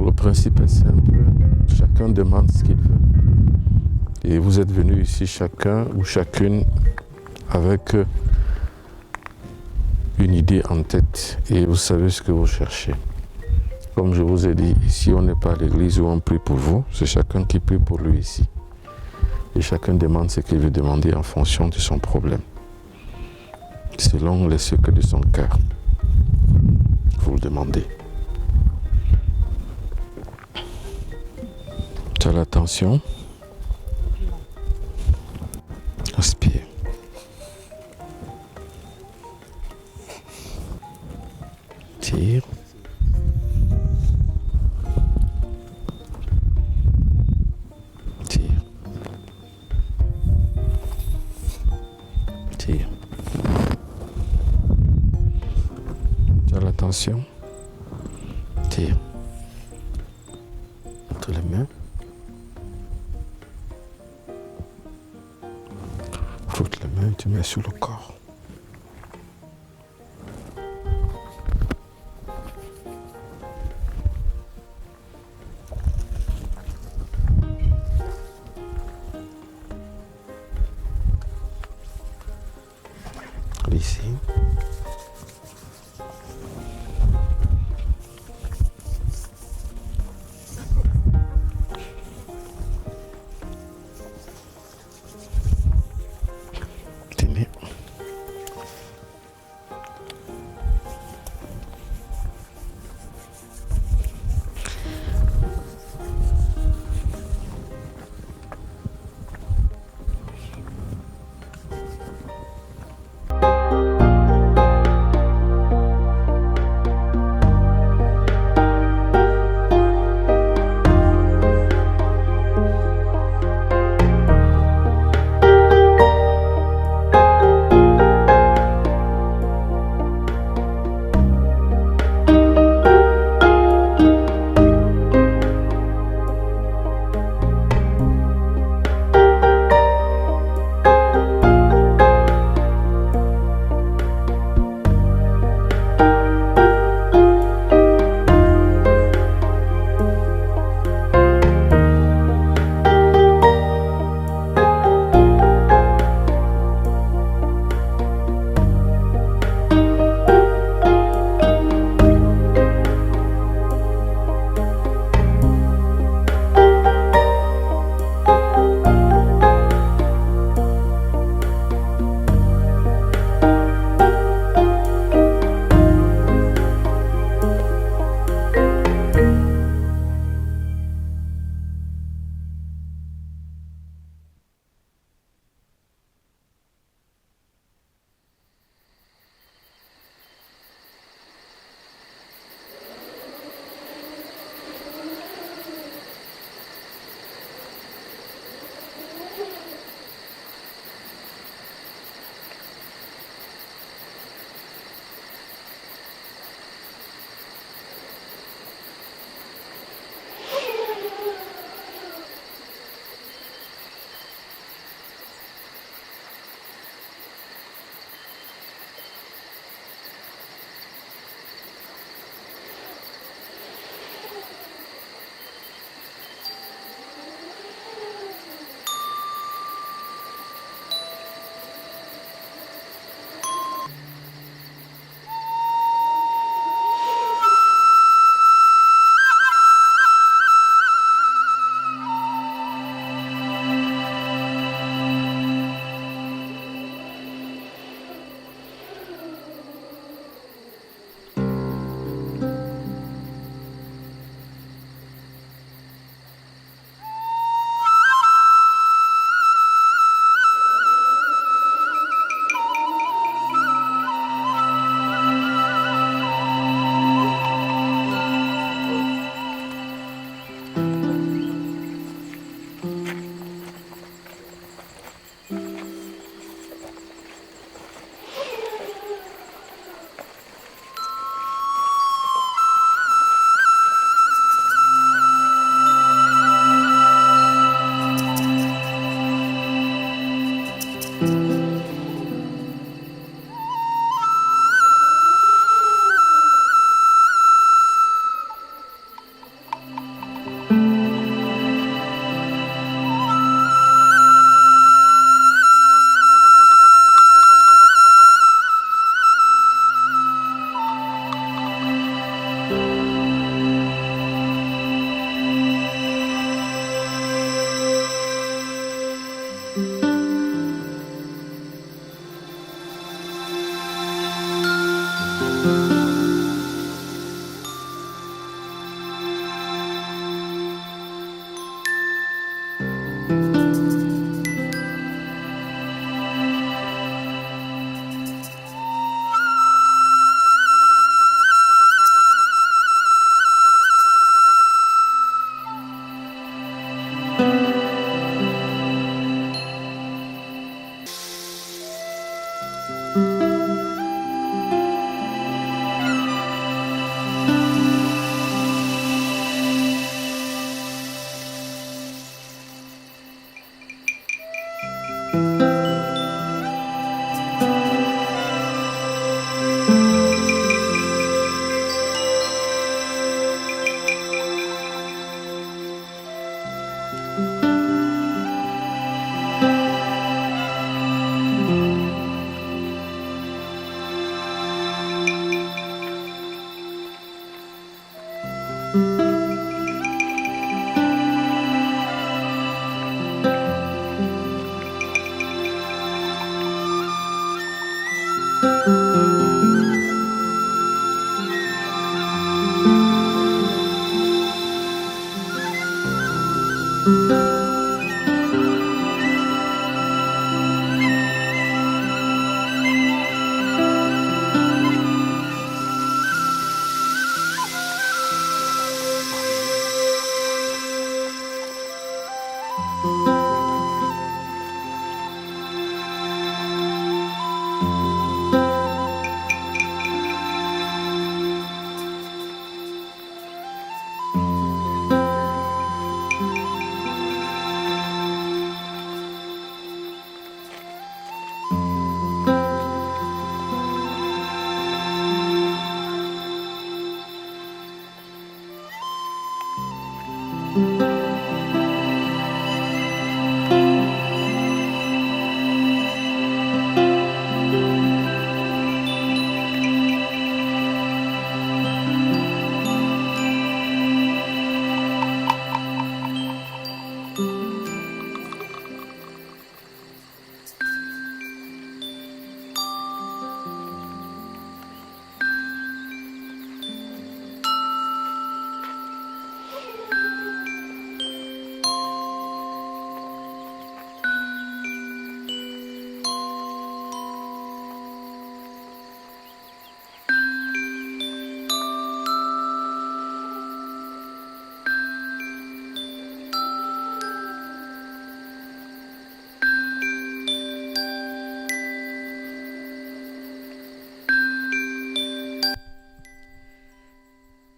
Le principe est simple, chacun demande ce qu'il veut. Et vous êtes venus ici chacun ou chacune avec une idée en tête et vous savez ce que vous cherchez. Comme je vous ai dit, ici on n'est pas à l'église où on prie pour vous, c'est chacun qui prie pour lui ici. Et chacun demande ce qu'il veut demander en fonction de son problème, selon les secrets de son cœur. Vous le demandez. Tu as l'attention. Inspire. Tire. Tire. Tire. Attention. Tire. Entre les mains. Frotte les mains, tu mets sur le corps. Ici. Tenez.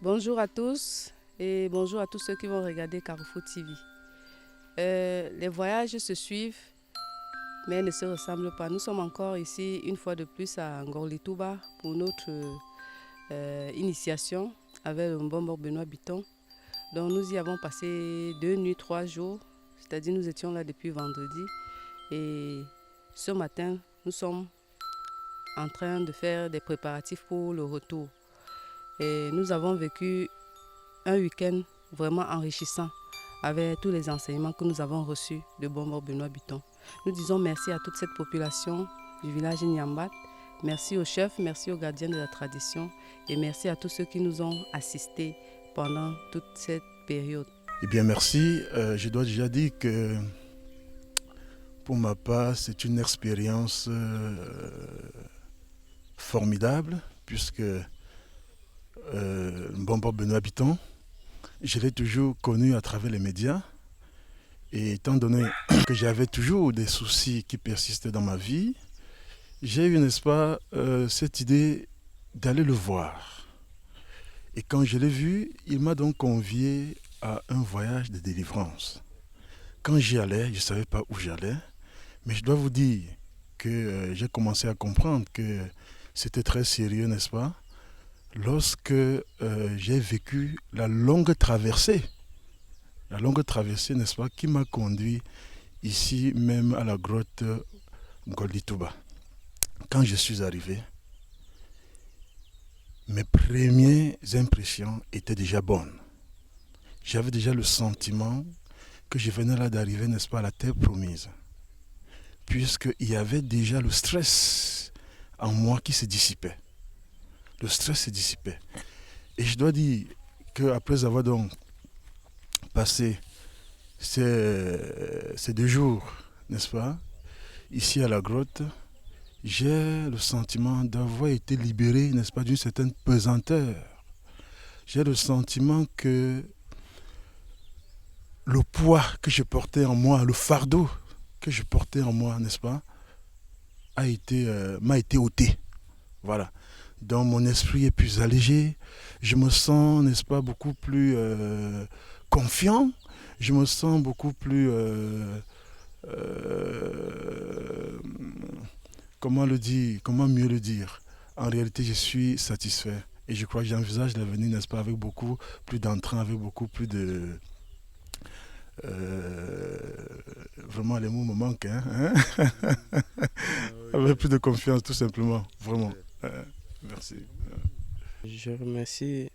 Bonjour à tous et bonjour à tous ceux qui vont regarder Carrefour TV. Les voyages se suivent mais ne se ressemblent pas. Nous sommes encore ici une fois de plus à Ngorli-Touba pour notre initiation avec le Mbombo Benoît Bitton. Donc nous y avons passé 2 nuits, 3 jours, c'est-à-dire nous étions là depuis vendredi et ce matin nous sommes en train de faire des préparatifs pour le retour. Et nous avons vécu un week-end vraiment enrichissant avec tous les enseignements que nous avons reçus de Mbombo Benoît Bitton. Nous disons merci à toute cette population du village Nyambat, merci aux chefs, merci aux gardiens de la tradition et merci à tous ceux qui nous ont assistés pendant toute cette période. Eh bien merci, je dois déjà dire que pour ma part c'est une expérience formidable puisque Mbombo Benoît Bitton, je l'ai toujours connu à travers les médias et étant donné que j'avais toujours des soucis qui persistaient dans ma vie, j'ai eu, n'est-ce pas, cette idée d'aller le voir. Et quand je l'ai vu, il m'a donc convié à un voyage de délivrance. Quand j'y allais, je ne savais pas où j'allais, mais je dois vous dire que j'ai commencé à comprendre que c'était très sérieux, n'est-ce pas, lorsque j'ai vécu la longue traversée, n'est-ce pas, qui m'a conduit ici même à la grotte Ngorli-Touba. Quand je suis arrivé, mes premières impressions étaient déjà bonnes. J'avais déjà le sentiment que je venais là d'arriver, n'est-ce pas, à la terre promise. Puisqu'il y avait déjà le stress en moi qui se dissipait. Le stress se dissipait. Et je dois dire qu'après avoir donc passé ces 2 jours, n'est-ce pas, ici à la grotte, j'ai le sentiment d'avoir été libéré, n'est-ce pas, d'une certaine pesanteur. J'ai le sentiment que le poids que je portais en moi, le fardeau que je portais en moi, n'est-ce pas, m'a été ôté. Voilà. Donc mon esprit est plus allégé. Je me sens, n'est-ce pas, beaucoup plus confiant. Je me sens beaucoup plus... comment mieux le dire? En réalité, je suis satisfait. Et je crois que j'envisage l'avenir, n'est-ce pas, avec beaucoup plus d'entrain, avec beaucoup plus de... vraiment, les mots me manquent. Hein? Avec plus de confiance, tout simplement. Vraiment. Merci. Je remercie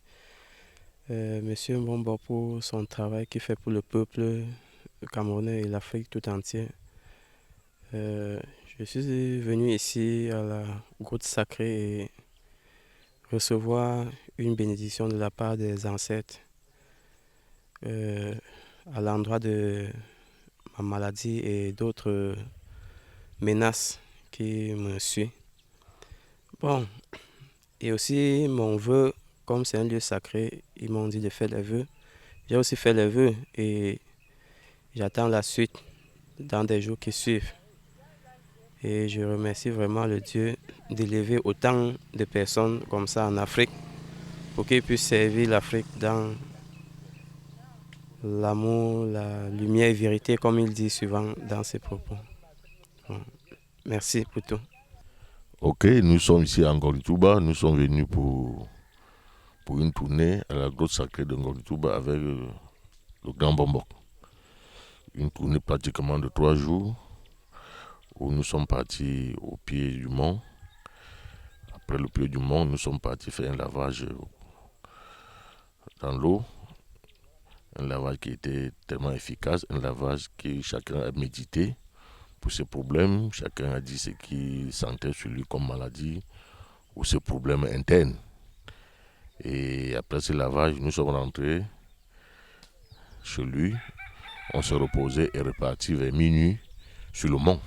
M. Mbombo pour son travail qu'il fait pour le peuple camerounais et l'Afrique tout entière. Je suis venu ici à la grotte sacrée et recevoir une bénédiction de la part des ancêtres à l'endroit de ma maladie et d'autres menaces qui me suivent. Bon, et aussi mon vœu, comme c'est un lieu sacré, ils m'ont dit de faire les vœux. J'ai aussi fait les vœux et j'attends la suite dans des jours qui suivent. Et je remercie vraiment le Dieu d'élever autant de personnes comme ça en Afrique pour qu'ils puissent servir l'Afrique dans l'amour, la lumière et vérité, comme il dit souvent dans ses propos. Bon, merci pour tout. Ok, nous sommes ici à Ngorli-Touba. Nous sommes venus pour une tournée à la grotte sacrée de Ngorli-Touba avec le Grand Mbombo. Une tournée pratiquement de 3 jours où nous sommes partis au pied du mont. Après le pied du mont, nous sommes partis faire un lavage dans l'eau. Un lavage qui était tellement efficace, un lavage que chacun a médité pour ses problèmes. Chacun a dit ce qu'il sentait sur lui comme maladie ou ses problèmes internes. Et après ce lavage, nous sommes rentrés chez lui. On s'est reposé et reparti vers minuit sur le mont.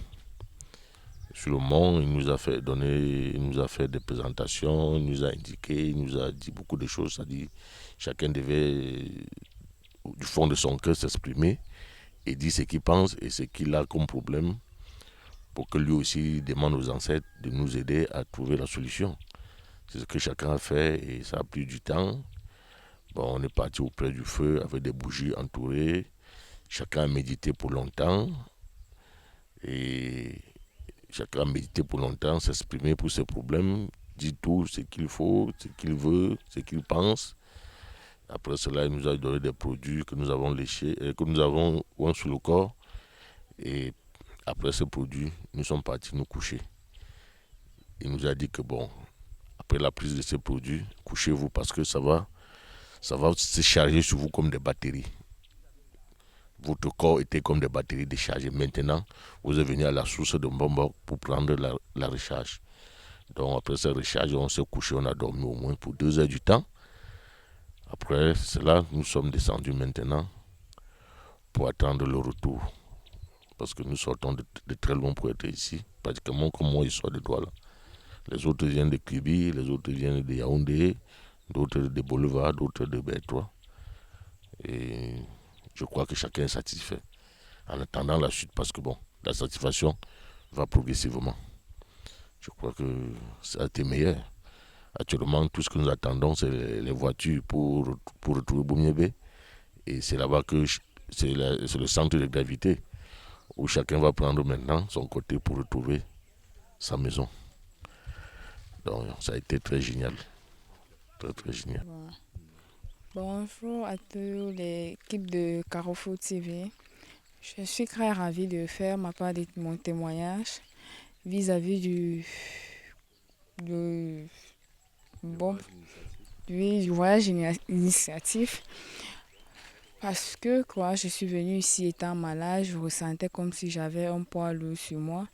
Sur le mont, il nous a fait des présentations, il nous a indiqué, il nous a dit beaucoup de choses. C'est-à-dire chacun devait, du fond de son cœur, s'exprimer et dire ce qu'il pense et ce qu'il a comme problème pour que lui aussi demande aux ancêtres de nous aider à trouver la solution. C'est ce que chacun a fait et ça a pris du temps. Bon, on est parti auprès du feu avec des bougies entourées. Chacun a médité pour longtemps. Et chacun a médité pour longtemps, s'exprimer pour ses problèmes, dit tout ce qu'il faut, ce qu'il veut, ce qu'il pense. Après cela, il nous a donné des produits que nous avons léchés, que nous avons oint sur le corps. Et après ces produits, nous sommes partis nous coucher. Il nous a dit que bon, après la prise de ces produits, couchez-vous parce que ça va se charger sur vous comme des batteries. Votre corps était comme des batteries déchargées. Maintenant, vous êtes venu à la source de Mbombo pour prendre la recharge. Donc après cette recharge, on s'est couché, on a dormi au moins pour 2 heures du temps. Après cela, nous sommes descendus maintenant pour attendre le retour. Parce que nous sortons de très loin pour être ici. Pratiquement comme moi, ils sortent de Douala. Les autres viennent de Kribi, les autres viennent de Yaoundé, d'autres de Bolivar, d'autres de B3. Et je crois que chacun est satisfait. En attendant la suite, parce que bon, la satisfaction va progressivement. Je crois que ça a été meilleur. Actuellement, tout ce que nous attendons, c'est les voitures pour retrouver Boumiébé. Et c'est là-bas que c'est le centre de gravité où chacun va prendre maintenant son côté pour retrouver sa maison. Donc, ça a été très génial. Très, très génial. Bonjour à tous l'équipe de Carrefour TV. Je suis très ravie de faire ma part de mon témoignage vis-à-vis du voyage initiatif. Parce que quand je suis venue ici étant malade, je ressentais comme si j'avais un poids lourd sur moi.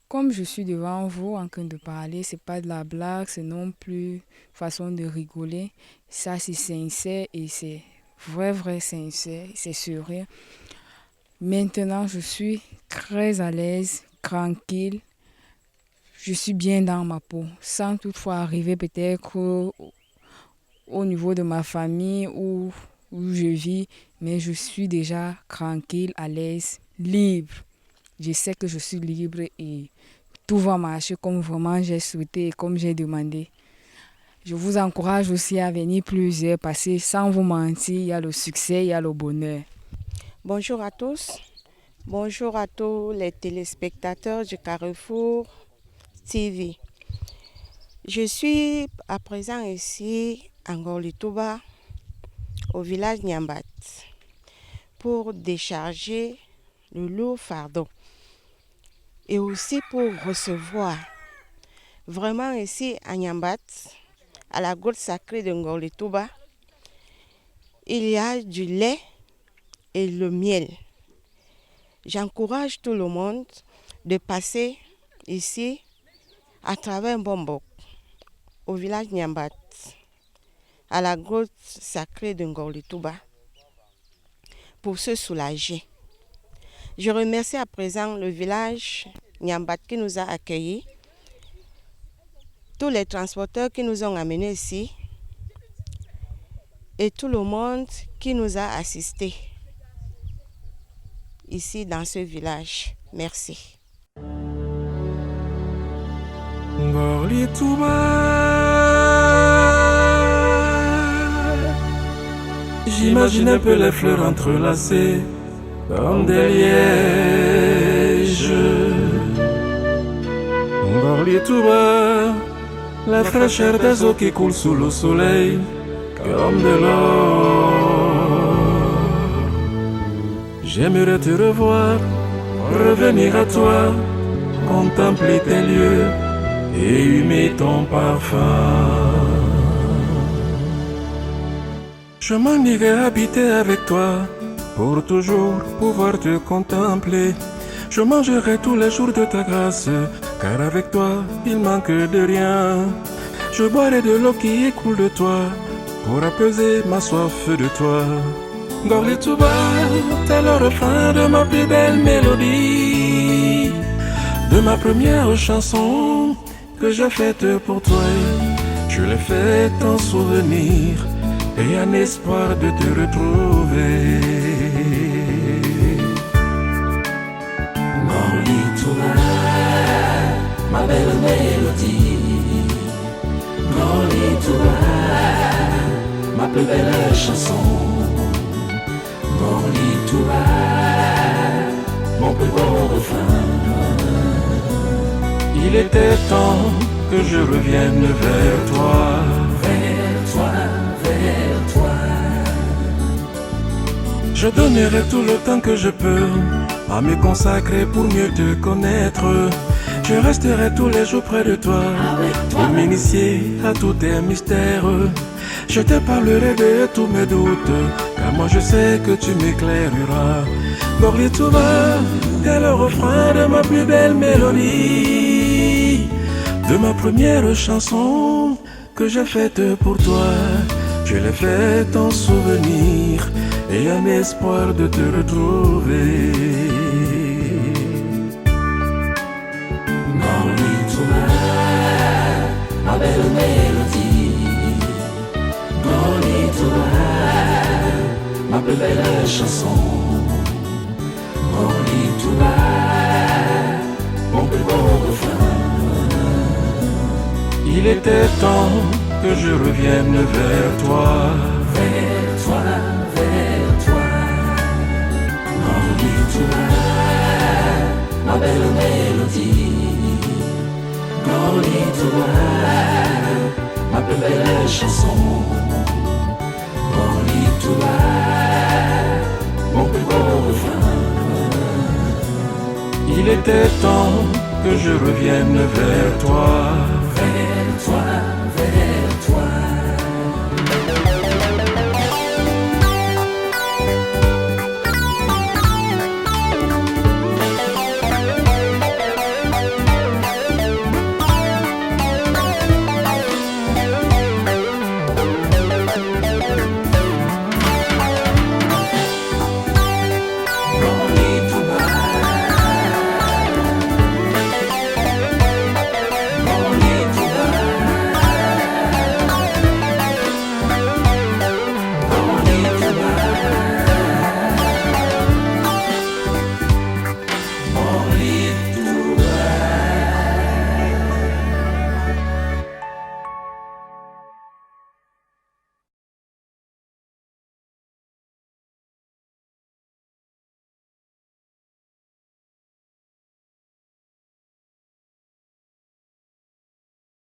Comme je suis devant vous en train de parler, c'est pas de la blague, c'est non plus façon de rigoler. Ça, c'est sincère et c'est vrai sincère, c'est sérieux. Maintenant, je suis très à l'aise, tranquille. Je suis bien dans ma peau, sans toutefois arriver peut-être au niveau de ma famille où je vis, mais je suis déjà tranquille, à l'aise, libre. Je sais que je suis libre et tout va marcher comme vraiment j'ai souhaité et comme j'ai demandé. Je vous encourage aussi à venir plusieurs parce que sans vous mentir, il y a le succès, il y a le bonheur. Bonjour à tous. Bonjour à tous les téléspectateurs du Carrefour TV. Je suis à présent ici en Ngor-Litouba, au village Nyambat, pour décharger le lourd fardeau et aussi pour recevoir. Vraiment ici à Nyambat, à la grotte sacrée de Ngor-Litouba, il y a du lait et le miel. J'encourage tout le monde de passer ici à travers Mbombo, au village Nyambat, à la grotte sacrée de Ngor-Litouba, pour se soulager. Je remercie à présent le village Nyambat qui nous a accueillis, tous les transporteurs qui nous ont amenés ici et tout le monde qui nous a assistés ici dans ce village. Merci. J'imagine un peu les fleurs entrelacées comme des lièges. Ngor-Litouba, la fraîcheur des eaux qui coulent sous le soleil comme de l'eau. J'aimerais te revoir, revenir à toi, contempler tes lieux et humer ton parfum. Je m'en irai habiter avec toi, pour toujours pouvoir te contempler. Je mangerai tous les jours de ta grâce, car avec toi, il manque de rien. Je boirai de l'eau qui écoule de toi, pour apaiser ma soif de toi. Ngor-Litouba, t'es le refrain de ma plus belle mélodie, de ma première chanson que j'ai faite pour toi. Je l'ai faite en souvenir et un espoir de te retrouver. Ngor-Litouba, ma belle mélodie. Ngor-Litouba, ma plus belle chanson. Mon littoral, mon plus beau refrain. Il était temps que je revienne vers toi. Vers toi, vers toi. Je donnerai tout le temps que je peux à me consacrer pour mieux te connaître. Je resterai tous les jours près de toi, pour m'initier à tous tes mystères. Je te parlerai de tous mes doutes, car moi je sais que tu m'éclaireras. Gorli Touba, t'es le refrain de ma plus belle mélodie, de ma première chanson que j'ai faite pour toi. Je l'ai faite en souvenir et un espoir de te retrouver. Ma belle mélodie, Golitoua, ma plus belle chanson, Golitoua, mon plus beau refrain. Il était temps que je revienne vers toi. Vers toi, vers toi, Golitoua, ma belle mélodie. Golitoua, ma plus belle chanson. Golitoua, mon plus beau refrain. Il était temps que je revienne vers toi. Vers toi, vers toi.